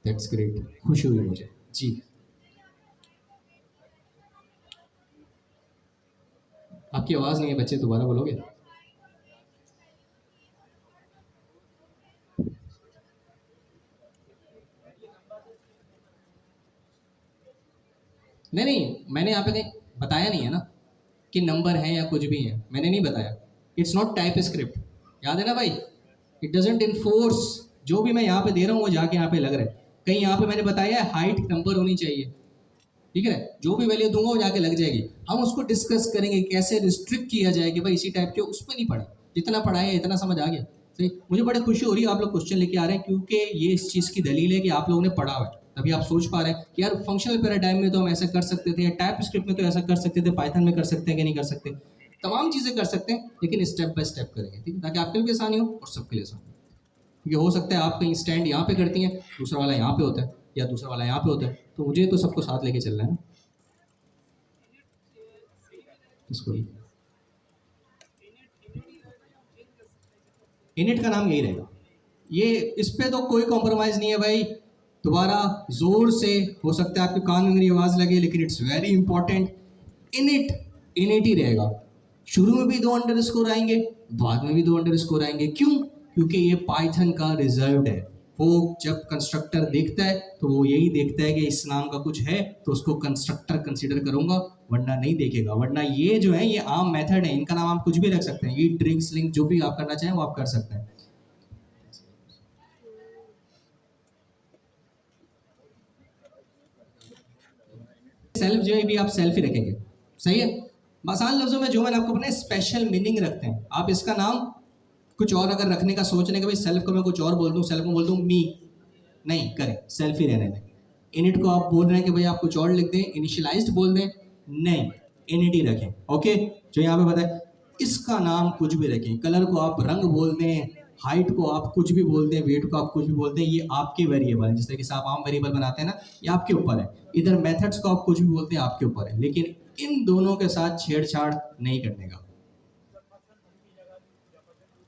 दैट्स ग्रेट, खुशी हुई मुझे जी। आपकी आवाज़ नहीं है बच्चे, दोबारा बोलोगे? नहीं, मैंने यहाँ पे कहीं बताया नहीं है ना कि नंबर है या कुछ भी है, मैंने नहीं बताया। इट्स नॉट टाइप स्क्रिप्ट, याद है ना भाई? It doesn't enforce. जो भी मैं यहाँ पे दे रहा हूँ वो जाके यहाँ पे लग रहा है। कहीं यहाँ पे मैंने बताया है हाइट नंबर होनी चाहिए, ठीक है, जो भी वैल्यू दूंगा वो जाके लग जाएगी। हम उसको डिस्कस करेंगे कैसे रिस्ट्रिक्ट किया जाए कि भाई इसी टाइप के उस पर नहीं पढ़ा, जितना पढ़ा है इतना समझ आ गया। सही, मुझे बड़ी खुशी हो रही है आप लोग क्वेश्चन लेके आ रहे हैं, क्योंकि ये इस चीज़ की दलील है कि आप लोगों ने पढ़ा हुआ है, तभी आप सोच पा रहे हैं कि यार फंक्शनल पैराडाइम में तो हम ऐसा कर सकते थे, या टाइप स्क्रिप्ट में तो ऐसा कर सकते थे, पाइथन में कर सकते हैं कि नहीं कर सकते। तमाम चीज़ें कर सकते हैं, लेकिन स्टेप बाय स्टेप करेंगे, ठीक है, ताकि आपके लिए भी आसानी हो और सबके लिए आसानी हो। क्योंकि हो सकता है आप कहीं स्टैंड यहाँ पे करती हैं, दूसरा वाला यहाँ पे होता है, या दूसरा वाला यहाँ पे होता है, तो मुझे तो सबको साथ लेके चलना है ना। इसको इनिट का नाम यही रहेगा, ये इस पे तो कोई कॉम्प्रोमाइज नहीं है भाई। दोबारा जोर से, हो सकता है आपके कान में मेरी आवाज लगे, लेकिन it's very important. Init init ही रहेगा। शुरू में भी 2 अंडरस्कोर आएंगे, बाद में भी 2 अंडरस्कोर आएंगे। क्यों? क्योंकि ये पाइथन का रिजर्व्ड है। वो जब कंस्ट्रक्टर देखता है तो वो यही देखता है कि इस नाम का कुछ है तो उसको कंस्ट्रक्टर कंसीडर करूंगा, वरना नहीं देखेगा। वरना ये जो है ये आम मेथड है, इनका नाम आप कुछ भी रख सकते हैं, ये ड्रिंक्स लिंक जो भी आप करना चाहें वो आप कर सकते हैं। सेल्फ जो है भी आप सेल्फ ही रखेंगे, सही है। आसान लफ्जों में जो मैंने आपको बताया स्पेशल मीनिंग रखते हैं। आप इसका नाम कुछ और अगर रखने का सोच रहे हैं कि भाई सेल्फ को मैं कुछ और बोल दूं, सेल्फ को बोल दूं मी, नहीं करें, सेल्फ ही रहने दें। इनिट को आप बोल रहे हैं कि भाई आप कुछ और लिख दें, इनिशियलाइज्ड बोल दें, नहीं इनिट ही रखें। ओके, जो यहाँ पे बताए इसका नाम कुछ भी रखें, कलर को आप रंग बोल दें, हाइट को आप कुछ भी बोल दें, वेट को आप कुछ भी बोल दें, ये आपके वेरिएबल है। जिस तरीके से आप आम वेरिएबल बनाते हैं ना, ये आपके ऊपर है। इधर मेथड्स को आप कुछ भी बोलते हैं, आपके ऊपर है, लेकिन इन दोनों के साथ छेड़छाड़ नहीं करने का।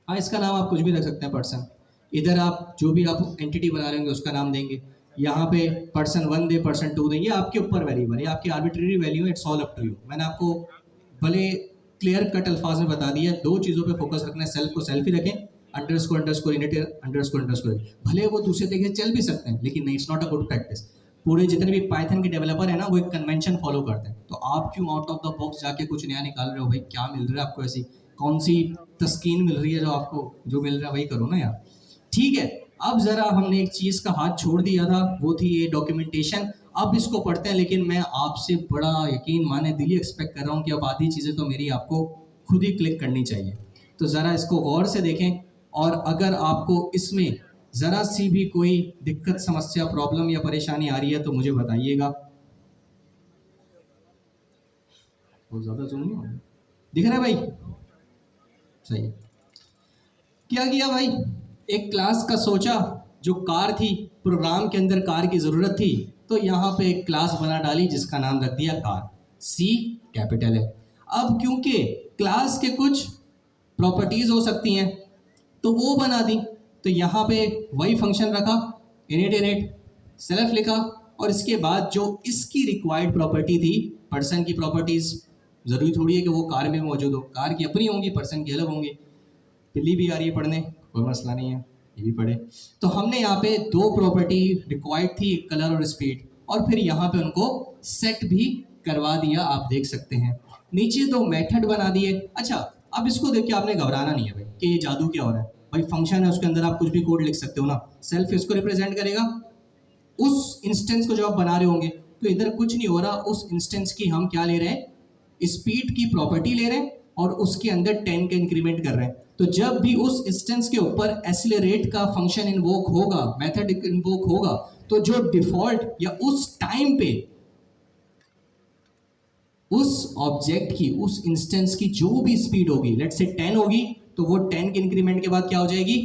हाँ, इसका नाम आप कुछ भी रख सकते हैं, पर्सन। इधर आप जो भी आप एंटिटी बना रहे होंगे उसका नाम देंगे, यहाँ पे पर्सन 1 दे, पर्सन 2 देंगे, आपके ऊपर वेरिएबल है, आपकी आर्बिट्रेरी वैल्यू है, it's all up to you. मैंने आपको भले क्लियर कट अल्फाज में बता दिया, 2 चीज़ों पे फोकस रखना है, सेल्फ को सेल्फ ही रखें, अंडरस्कोर इनिट अंडरस्कोर, भले वो दूसरे तरीके चल भी सकते हैं, लेकिन नहीं, it's not a good practice. पूरे जितने भी पाइथन के डेवलपर है ना, वो एक कन्वेंशन फॉलो करते हैं। तो आप क्यों आउट ऑफ द बॉक्स जाके कुछ नया निकाल रहे हो भाई? क्या मिल रहा है आपको? ऐसी कौन सी तस्कीन मिल रही है? जो आपको जो मिल रहा है वही करो ना यार, ठीक है। अब जरा हमने एक चीज का हाथ छोड़ दिया था, वो थी ये डॉक्यूमेंटेशन। अब इसको पढ़ते हैं, लेकिन मैं आपसे बड़ा यकीन माने दिली एक्सपेक्ट कर रहा हूँ कि अब आधी चीजें तो मेरी आपको खुद ही क्लिक करनी चाहिए। तो जरा इसको गौर से देखें, और अगर आपको इसमें जरा सी भी कोई दिक्कत, समस्या, प्रॉब्लम या परेशानी आ रही है तो मुझे बताइएगा। बहुत ज्यादा जूम नहीं हो रहा, दिख रहा है भाई? सही है। क्या किया भाई, एक क्लास का सोचा, जो कार थी, प्रोग्राम के अंदर कार की जरूरत थी, तो यहाँ पे एक क्लास बना डाली जिसका नाम रख दिया कार, सी कैपिटल है। अब क्योंकि क्लास के कुछ प्रॉपर्टीज हो सकती हैं तो वो बना दी, तो यहाँ पे वही फंक्शन रखा, इनिट सेल्फ लिखा, और इसके बाद जो इसकी रिक्वायर्ड प्रॉपर्टी थी, पर्सन की प्रॉपर्टीज, जरूरी थोड़ी है कि वो कार में मौजूद हो, कार की अपनी होंगी, पर्सन की अलग होंगी। बिल्ली भी आ रही है पढ़ने, कोई मसला नहीं है, ये भी पढ़े। तो हमने यहाँ पे 2 प्रॉपर्टी रिक्वायर्ड थी, कलर और स्पीड, और फिर यहाँ पे उनको सेट भी करवा दिया, आप देख सकते हैं। नीचे 2 मेथड बना दिए। अच्छा, अब इसको देख के आपने घबराना नहीं है भाई कि ये जादू क्या हो रहा है। भाई फंक्शन है, उसके अंदर आप कुछ भी कोड लिख सकते हो ना। सेल्फ इसको रिप्रेजेंट करेगा, उस इंस्टेंस को जो आप बना रहे होंगे, तो इधर कुछ नहीं हो रहा, उस इंस्टेंस की हम क्या ले रहे हैं, स्पीड की प्रॉपर्टी ले रहे हैं, और उसके अंदर 10 का इंक्रीमेंट कर रहे हैं। तो जब भी उस इंस्टेंस के ऊपर एक्सीलरेट का फंक्शन इन्वोक होगा, मेथड इन्वोक होगा, तो जो डिफॉल्ट या उस टाइम पे उस ऑब्जेक्ट की, उस इंस्टेंस की जो भी स्पीड होगी, लेट्स से 10 होगी, तो वो 10 के इंक्रीमेंट के बाद क्या हो जाएगी,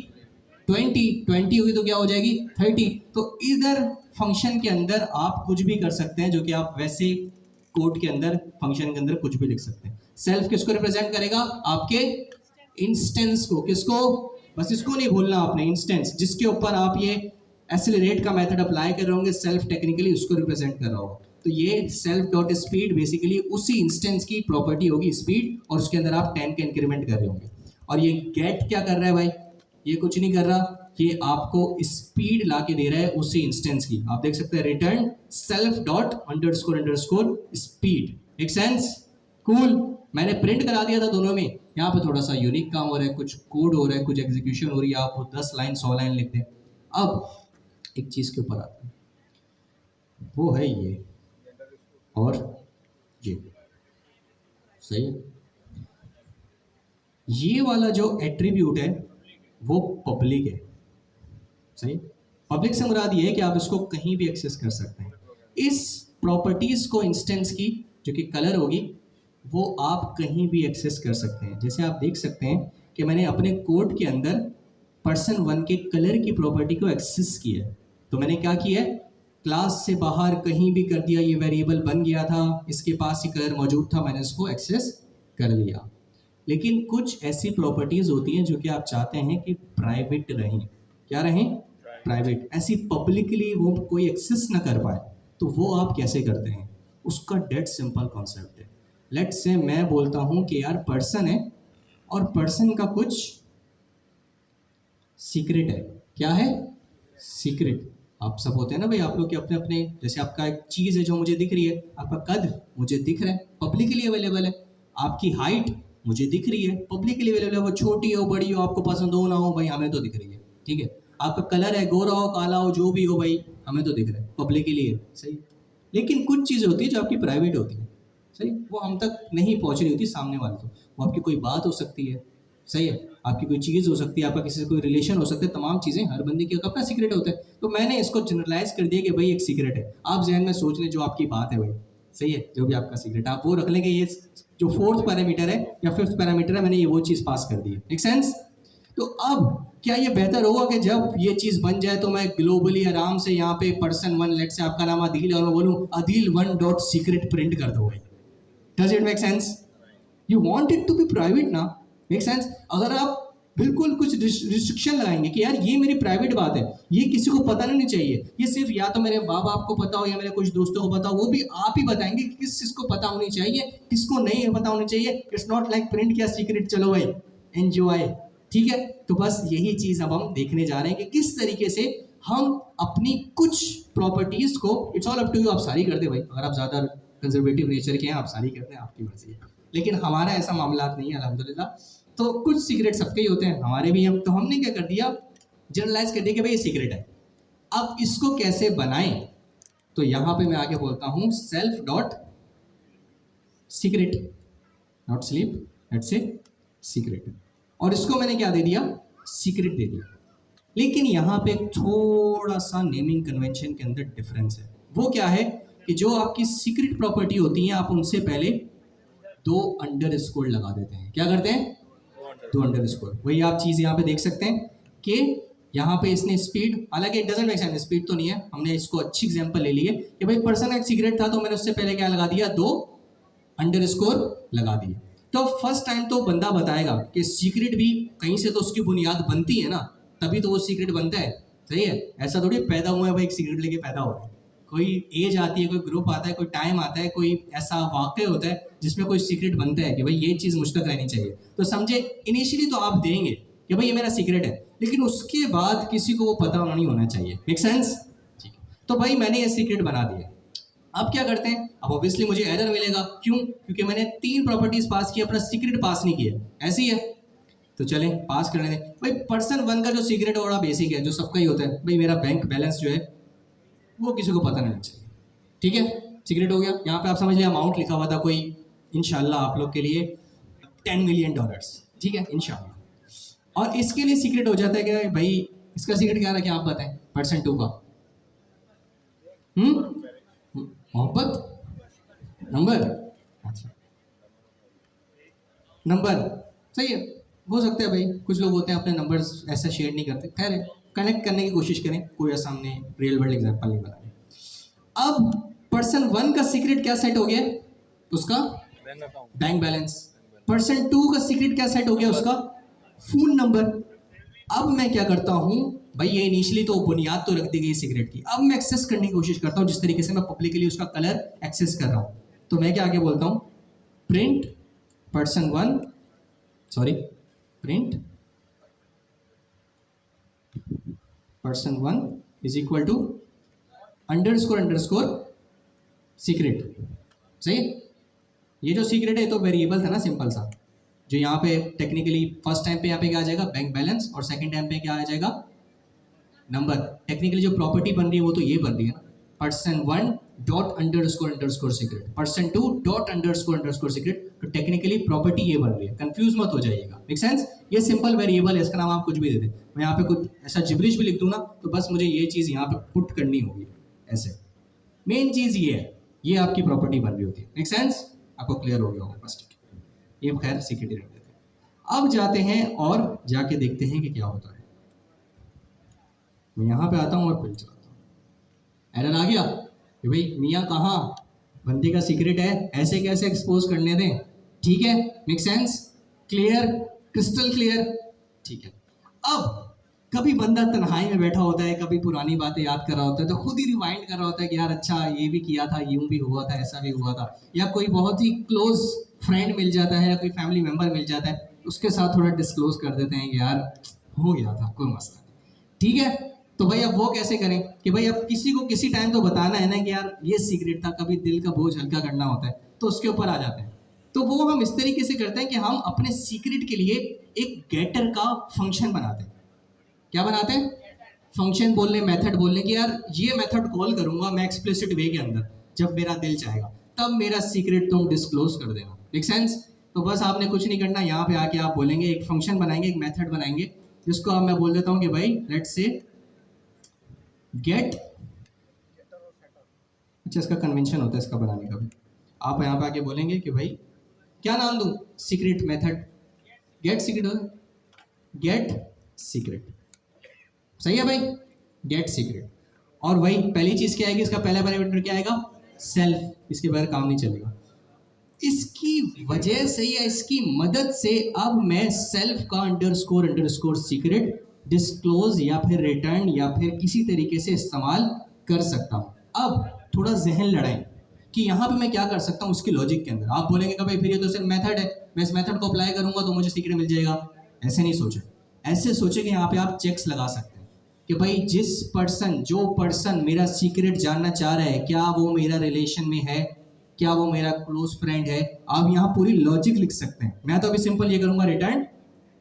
20 होगी तो क्या हो जाएगी, 30। तो इधर फंक्शन के अंदर आप कुछ भी कर सकते हैं, जो कि आप वैसे कोड के अंदर, फंक्शन के अंदर कुछ भी लिख सकते हैं। सेल्फ किसको रिप्रेजेंट करेगा, आपके इंस्टेंस को। किसको? बस इसको नहीं भूलना आपने, इंस्टेंस, जिसके ऊपर आप ये एक्सीलरेट का मेथड अप्लाई कर रहे होंगे, सेल्फ टेक्निकली उसको रिप्रेजेंट कर रहा होगा। तो ये सेल्फ डॉट स्पीड बेसिकली उसी इंस्टेंस की प्रॉपर्टी होगी, स्पीड, और उसके अंदर आप 10 का इंक्रीमेंट कर रहे होंगे। और ये गेट क्या कर रहा है भाई, ये कुछ नहीं कर रहा, ये आपको स्पीड ला के दे रहा है उसी इंस्टेंस की। आप देख सकते हैं, return self dot underscore speed. Make sense? Cool. मैंने प्रिंट करा दिया था दोनों में, यहाँ पे थोड़ा सा यूनिक काम हो रहा है, कुछ कोड हो रहा है, कुछ एग्जीक्यूशन हो रही है, आप वो 10 लाइन 100 लाइन लिखते हैं। अब एक चीज़ के ऊपर आते हैं, वो है ये और ये, सही है। ये वाला जो एट्रीब्यूट है वो पब्लिक है, सही। पब्लिक से मुराद ये है कि आप इसको कहीं भी एक्सेस कर सकते हैं। इस प्रॉपर्टीज को इंस्टेंस की जो कि कलर होगी वो आप कहीं भी एक्सेस कर सकते हैं। जैसे आप देख सकते हैं कि मैंने अपने कोड के अंदर person1 के कलर की प्रॉपर्टी को एक्सेस किया है। तो मैंने क्या किया है, क्लास से बाहर कहीं भी कर दिया, ये वेरिएबल बन गया था, इसके पास ही कलर मौजूद था, मैंने इसको एक्सेस कर लिया। लेकिन कुछ ऐसी प्रॉपर्टीज होती हैं जो कि आप चाहते हैं कि प्राइवेट रहें। क्या रहें? प्राइवेट, ऐसी पब्लिकली वो कोई एक्सेस ना कर पाए। तो वो आप कैसे करते हैं? उसका डेड सिंपल कॉन्सेप्ट है। लेट्स से मैं बोलता हूं कि यार पर्सन है और पर्सन का कुछ सीक्रेट है। क्या है? सीक्रेट। आप सब होते हैं ना भाई, आप लोग के अपने अपने, जैसे आपका एक चीज़ है जो मुझे दिख रही है, आपका कद मुझे दिख रहा है, पब्लिकली अवेलेबल है। आपकी हाइट मुझे दिख रही है, पब्लिकली अवेलेबल है। वो छोटी हो बड़ी हो, आपको पसंद हो ना हो भाई, हमें तो दिख रही है, ठीक है। आपका कलर है, गोरा हो काला हो जो भी हो भाई, हमें तो दिख रहा है, पब्लिकली है, सही। लेकिन कुछ चीज़ें होती है जो आपकी प्राइवेट होती है, सही, वो हम तक नहीं पहुंच रही होती सामने वाले को। वो आपकी कोई बात हो सकती है, सही है, आपकी कोई चीज़ हो सकती है, आपका किसी से कोई रिलेशन हो सकता है, तमाम चीज़ें, हर बंदे की अपना सीक्रेट होता है। तो मैंने इसको जनरलाइज कर दिया कि भाई एक सीक्रेट है। आप जहन में सोच लें जो आपकी बात है भाई, सही है, जो भी आपका सीक्रेट आप वो रख लेंगे। ये जो फोर्थ पैरामीटर है या फिफ्थ पैरामीटर है, मैंने ये वो चीज़ पास कर दी है। Make sense? तो अब क्या ये बेहतर होगा कि जब ये चीज़ बन जाए तो मैं ग्लोबली आराम से यहाँ पे person1, लेट से आपका नाम अदील है और मैं बोलूँ adil1 डॉट सीक्रेट प्रिंट कर दो भाई। Does it make sense? You want it to be private ना, मेक सेंस। अगर आप बिल्कुल कुछ रिस्ट्रिक्शन लगाएंगे कि यार ये मेरी प्राइवेट बात है, ये किसी को पता नहीं चाहिए, ये सिर्फ या तो मेरे माँ बाप को पता हो या मेरे कुछ दोस्तों को पता हो, वो भी आप ही बताएंगे कि किस चीज़ को पता होनी चाहिए, किसको नहीं पता होनी चाहिए। इट्स नॉट लाइक प्रिंट किया सीक्रेट, चलो भाई एंजॉय, ठीक है। तो बस यही चीज़ अब हम देखने जा रहे हैं कि किस तरीके से हम अपनी कुछ प्रॉपर्टीज को, it's all up to you, आप सारी कर दे भाई। अगर आप ज़्यादा कंजर्वेटिव नेचर के हैं, आप सारी करते हैं, आपकी मर्जी है। लेकिन हमारा ऐसा मामला नहीं है अल्हम्दुलिल्लाह। तो कुछ सीक्रेट सबके ही होते हैं, हमारे भी हैं। तो हमने क्या कर दिया, जनरलाइज कर दिया कि भाई ये सीक्रेट है। अब इसको कैसे बनाएं? तो यहाँ पे मैं आगे बोलता हूँ self dot secret, not sleep, let's say secret. और इसको मैंने क्या दे दिया, सीक्रेट दे दिया। लेकिन यहाँ पे थोड़ा सा नेमिंग कन्वेंशन के अंदर डिफरेंस है। वो क्या है कि जो आपकी सीक्रेट प्रॉपर्टी होती है, आप उनसे पहले 2 अंडरस्कोर लगा देते हैं। क्या करते हैं? 2 अंडरस्कोर। वही आप चीज़ यहाँ पे देख सकते हैं कि यहाँ पे इसने स्पीड, हालांकि it doesn't make sense, speed तो नहीं है, हमने इसको अच्छी एग्जांपल ले ली है कि भाई पर्सन एक सीक्रेट था, तो मैंने उससे पहले क्या लगा दिया, 2 अंडरस्कोर लगा दिए। तो फर्स्ट टाइम तो बंदा बताएगा कि सीक्रेट भी कहीं से तो उसकी बुनियाद बनती है ना, तभी तो वो सीक्रेट बनता है, सही है। ऐसा थोड़ी पैदा हुआ है भाई एक सीक्रेट लेके पैदा हो रहा है। कोई एज आती है, कोई ग्रुप आता है, कोई टाइम आता है, कोई ऐसा वाक़या होता है जिसमें कोई सीक्रेट बनता है कि भाई ये चीज़ मुझ तक रहनी चाहिए। तो समझे, इनिशियली तो आप देंगे कि भाई ये मेरा सीक्रेट है, लेकिन उसके बाद किसी को वो पता नहीं होना चाहिए। Make sense? ठीक है। तो भाई मैंने ये सीक्रेट बना दिया। अब क्या करते हैं, अब ऑब्वियसली मुझे एरर मिलेगा। क्यों? क्योंकि मैंने 3 प्रॉपर्टीज पास की, अपना सीक्रेट पास नहीं किया। ऐसी है तो चलें पास करने दें भाई। person1 का जो सीक्रेट है बड़ा बेसिक है, जो सबका ही होता है भाई, मेरा बैंक बैलेंस जो है वो किसी को पता नहीं चाहिए, ठीक है। सीक्रेट हो गया। यहाँ पे आप समझ लिया अमाउंट लिखा हुआ था कोई, इंशाल्लाह आप लोग के लिए $10 मिलियन, ठीक है, इंशाल्लाह। और इसके लिए सीक्रेट हो जाता है कि भाई इसका सीक्रेट क्या रहा, आप बताएं person2 का। मोहब्बत, नंबर, अच्छा नंबर, सही है। हो सकता है भाई कुछ लोग होते हैं अपने नंबर्स ऐसा शेयर नहीं करते, खैर कनेक्ट करने की कोशिश करें, कोई ऐसा हमने रियल वर्ल्ड एग्जांपल नहीं बनाया। अब person1 का सीक्रेट क्या सेट हो गया, उसका बैंक बैलेंस। person2 का सीक्रेट क्या सेट हो गया, उसका फोन नंबर। अब मैं क्या करता हूँ भाई, ये इनिशियली तो बुनियाद तो रख दी गई सीक्रेट की, अब मैं एक्सेस करने की कोशिश करता हूँ जिस तरीके से मैं पब्लिकली उसका कलर एक्सेस कर रहा हूँ। तो मैं क्या आगे बोलता हूँ, print person1, sorry print person1 is equal to underscore underscore secret, सही। ये जो सीक्रेट है तो वेरिएबल था ना, सिंपल सा, जो यहाँ पे टेक्निकली फर्स्ट टाइम पे यहाँ पे क्या आ जाएगा, बैंक बैलेंस, और सेकंड टाइम पे क्या आ जाएगा, नंबर। टेक्निकली जो प्रॉपर्टी बन रही है वो तो ये बन रही है ना, person1 dot underscore underscore secret, person2 dot underscore underscore secret. तो टेक्निकली प्रॉपर्टी ये बन रही है, कंफ्यूज मत हो जाइएगा, मेक सेंस। ये सिंपल वेरिएबल है, इसका नाम आप कुछ भी दे दें। मैं यहाँ पे कुछ ऐसा जिब्रिश भी लिख दूँ ना, तो बस मुझे ये चीज़ यहाँ पे पुट करनी होगी ऐसे। मेन चीज़ ये है, ये आपकी प्रॉपर्टी बन रही होती है, मेक सेंस। आपको क्लियर हो गया होगा, बस ठीक है। ये खैर सीक्रेट ही रख देते हैं। अब जाते हैं और जाके देखते हैं कि क्या होता है। मैं यहाँ पे आता हूँ और फिर चलाता हूँ। एरर आ गया कि भाई मियाँ कहाँ, बंदे का सीक्रेट है, ऐसे कैसे एक्सपोज करने दें। ठीक है, make sense, clear, crystal clear. ठीक है, अब कभी बंदा तन्हाई में बैठा होता है, कभी पुरानी बातें याद कर रहा होता है, तो खुद ही रिवाइंड कर रहा होता है कि यार अच्छा ये भी किया था, यूं भी हुआ था, ऐसा भी हुआ था। या कोई बहुत ही क्लोज फ्रेंड मिल जाता है या कोई फैमिली मेंबर मिल जाता है, उसके साथ थोड़ा डिस्क्लोज कर देते हैं कि यार हो गया था, कोई मसला नहीं। ठीक है, तो भाई अब वो कैसे करें कि भाई अब किसी को किसी टाइम तो बताना है ना कि यार ये सीक्रेट था, कभी दिल का बोझ हल्का करना होता है तो उसके ऊपर आ जाते हैं। तो वो हम इस तरीके से करते हैं कि हम अपने सीक्रेट के लिए एक गेटर का फंक्शन बनाते हैं। क्या बनाते हैं, फंक्शन बोल लें, मेथड बोल लें कि यार ये मेथड कॉल करूंगा मैं एक्सप्लिसिट वे के अंदर, जब मेरा दिल चाहेगा तब मेरा सीक्रेट तुम डिस्क्लोज कर देना, मेक सेंस। तो बस आपने कुछ नहीं करना, यहाँ पे आके आप बोलेंगे, एक फंक्शन बनाएंगे, एक मेथड बनाएंगे, जिसको अब मैं बोल देता हूँ कि भाई लेट्स से गेट। अच्छा, इसका कन्वेंशन होता है इसका बनाने का भी। आप यहाँ पे आके बोलेंगे कि भाई क्या नाम दूं, सीक्रेट मेथड, गेट सीक्रेट हो, गेट सीक्रेट। सही है भाई, गेट सीक्रेट। और वही पहली चीज क्या आएगी, इसका पहला पैरामीटर क्या आएगा, सेल्फ। इसके बगैर काम नहीं चलेगा। इसकी वजह से या इसकी मदद से अब मैं सेल्फ का अंडरस्कोर सीक्रेट डिस्क्लोज या फिर रिटर्न या फिर किसी तरीके से इस्तेमाल कर सकता हूं। अब थोड़ा जहन लड़ाएं कि यहाँ पे मैं क्या कर सकता हूँ उसकी लॉजिक के अंदर। आप बोलेंगे कि भाई फिर ये तो सिर्फ मेथड है, मैं इस मेथड को अप्लाई करूंगा तो मुझे सीक्रेट मिल जाएगा। ऐसे नहीं सोचे, ऐसे सोचे कि यहाँ पे आप चेक्स लगा सकते हैं कि भाई जिस पर्सन, जो पर्सन मेरा सीक्रेट जानना चाह रहा है, क्या वो मेरा रिलेशन में है, क्या वो मेरा क्लोज फ्रेंड है। आप यहाँ पूरी लॉजिक लिख सकते हैं। मैं तो अभी सिंपल ये करूंगा, return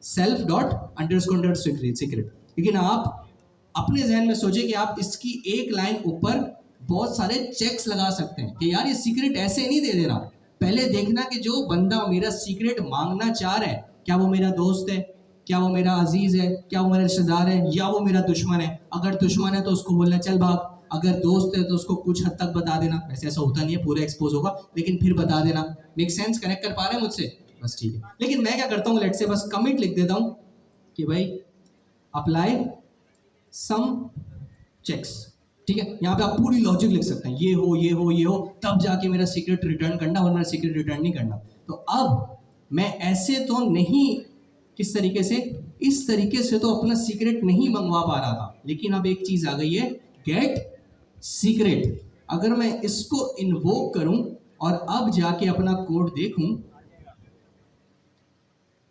self dot underscore secret. लेकिन आप अपने जहन में सोचे कि आप इसकी एक लाइन ऊपर बहुत सारे चेक्स लगा सकते हैं कि यार ये सीक्रेट ऐसे नहीं दे देना, पहले देखना कि जो बंदा मेरा सीक्रेट मांगना चाह रहा है, क्या वो मेरा दोस्त है, क्या वो मेरा अजीज है, क्या वो मेरा रिश्तेदार है, या वो मेरा दुश्मन है। अगर दुश्मन है तो उसको बोलना चल भाग, अगर दोस्त है तो उसको कुछ हद तक बता देना। वैसे ऐसा होता नहीं है, पूरा एक्सपोज होगा, लेकिन फिर बता देना। मेक सेंस, कनेक्ट कर पा रहे हैं मुझसे, बस ठीक है। लेकिन मैं क्या करता हूँ, लेट से बस कमिट लिख देता हूँ कि भाई अप्लाई सम चेक्स। ठीक है, यहाँ पे आप पूरी लॉजिक लिख सकते हैं, ये हो ये हो ये हो, तब जाके मेरा सीक्रेट रिटर्न करना, और मेरा सीक्रेट रिटर्न नहीं करना। तो अब मैं ऐसे तो नहीं, किस तरीके से, इस तरीके से तो अपना सीक्रेट नहीं मंगवा पा रहा था, लेकिन अब एक चीज आ गई है, गेट सीक्रेट। अगर मैं इसको इन्वोक करूं और अब जाके अपना कोड देखूं,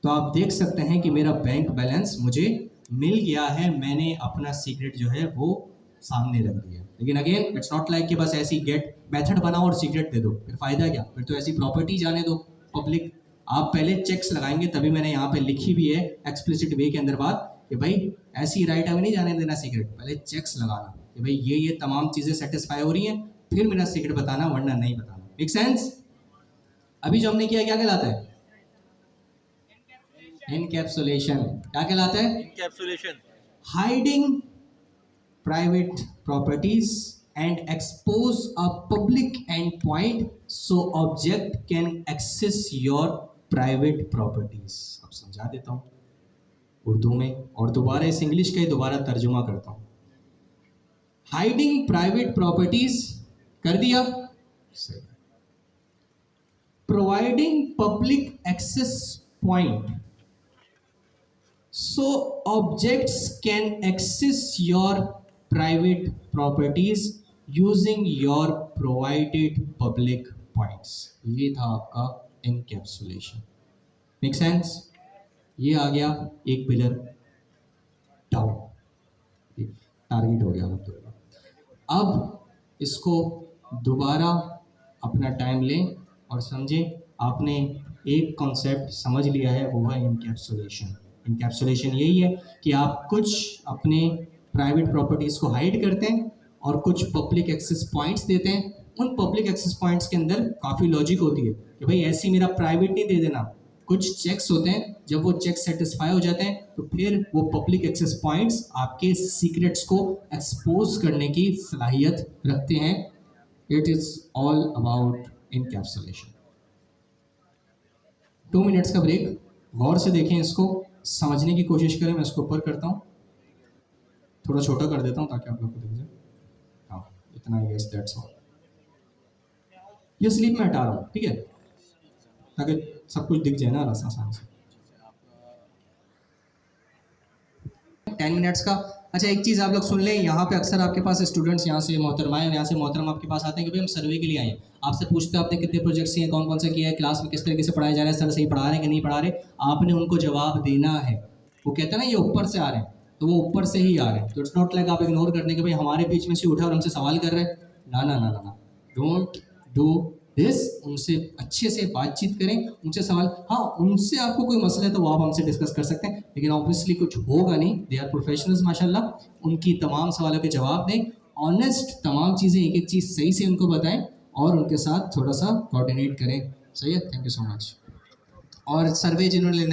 तो आप देख सकते हैं कि मेरा बैंक बैलेंस मुझे मिल गया है। मैंने अपना सीक्रेट जो है वो सामने रख दिया। लेकिन अगेन इट्स नॉट लाइक कि बस ऐसी गेट मेथड बनाओ और सीक्रेट दे दो, फिर फायदा क्या, फिर तो ऐसी प्रॉपर्टी जाने दो पब्लिक। आप पहले चेक्स लगाएंगे, तभी मैंने यहाँ पे लिखी भी है एक्सप्लिसिट वे के अंदर बात कि भाई ऐसी राइट अवे नहीं जाने देना सीक्रेट, पहले चेक्स लगाना कि भाई ये तमाम चीज़ें सेटिस्फाई हो रही हैं, फिर मेरा सीक्रेट बताना, वरना नहीं बताना। Make sense. अभी जो हमने किया क्या कहलाता है, एनकैप्सुलेशन। क्या कहलाता है, encapsulation. Hiding private properties and expose a public endpoint so object can access your private properties। अब समझा देता हूं उर्दू में, और दोबारा इस इंग्लिश का ही दोबारा तर्जुमा करता हूं। हाइडिंग प्राइवेट प्रॉपर्टीज कर दिया, providing public access point so objects can access your private properties using your provided public points। ये था आपका encapsulation। Make sense? ये आ गया एक पिलर डाउन, टारगेट हो गया मतलब। अब इसको दोबारा अपना टाइम लें और समझें। आपने एक कॉन्सेप्ट समझ लिया है, वो है इनकैप्सुलेशन। इनकैप्सुलेशन यही है कि आप कुछ अपने प्राइवेट प्रॉपर्टीज़ को हाइड करते हैं और कुछ पब्लिक एक्सेस पॉइंट्स देते हैं। उन पब्लिक एक्सेस पॉइंट्स के अंदर काफ़ी लॉजिक होती है कि भाई ऐसे मेरा प्राइवेट नहीं दे देना, कुछ चेक्स होते हैं, जब वो चेक सेटिस्फाई हो जाते हैं तो फिर वो पब्लिक एक्सेस पॉइंट्स आपके सीक्रेट्स को एक्सपोज करने की सलाहियत रखते हैं। It is all about encapsulation. 2 minutes का ब्रेक, गौर से देखें इसको, समझने की कोशिश करें। मैं इसको ऊपर करता हूँ, थोड़ा छोटा कर देता हूँ ताकि आप लोग को दिख जाए। हाँ, इतना ही, यस दैट्स ऑल। ये स्लीप में हटा रहा हूँ, ठीक है, ताकि सब कुछ दिख जाए ना आसान से। 10 मिनट्स का। अच्छा, एक चीज़ आप लोग सुन लें, यहाँ पे अक्सर आपके पास स्टूडेंट्स यहाँ से मोहतरमाएँ और यहाँ से मोहतरम आपके पास आते हैं कि भाई हम सर्वे के लिए आए हैं। आपसे पूछते हैं आपने कितने प्रोजेक्ट्स हैं, कौन कौन सा किया है, क्लास में किस तरीके से पढ़ाया जा रहा है, सर सही पढ़ा रहे हैं कि नहीं पढ़ा रहे। आपने उनको जवाब देना है। वो कहते हैं ना ये ऊपर से आ रहे हैं, तो वो ऊपर से ही आ रहे हैं। तो इट्स नॉट लाइक आप इग्नोर करने के भाई हमारे बीच में से उठा और हमसे सवाल कर रहे हैं। ना ना ना ना ना, डोंट डू दिस। उनसे अच्छे से बातचीत करें, उनसे सवाल, हाँ उनसे आपको कोई मसला है तो वो आप हमसे डिस्कस कर सकते हैं, लेकिन ऑब्वियसली कुछ होगा नहीं। दे आर प्रोफेशनल्स माशाल्लाह। उनकी तमाम सवालों के जवाब दें, ऑनेस्ट तमाम चीज़ें एक एक चीज़ सही से उनको बताएं और उनके साथ थोड़ा सा कोऑर्डिनेट करें। सही है, थैंक यू सो मच। और सर्वे जिन्होंने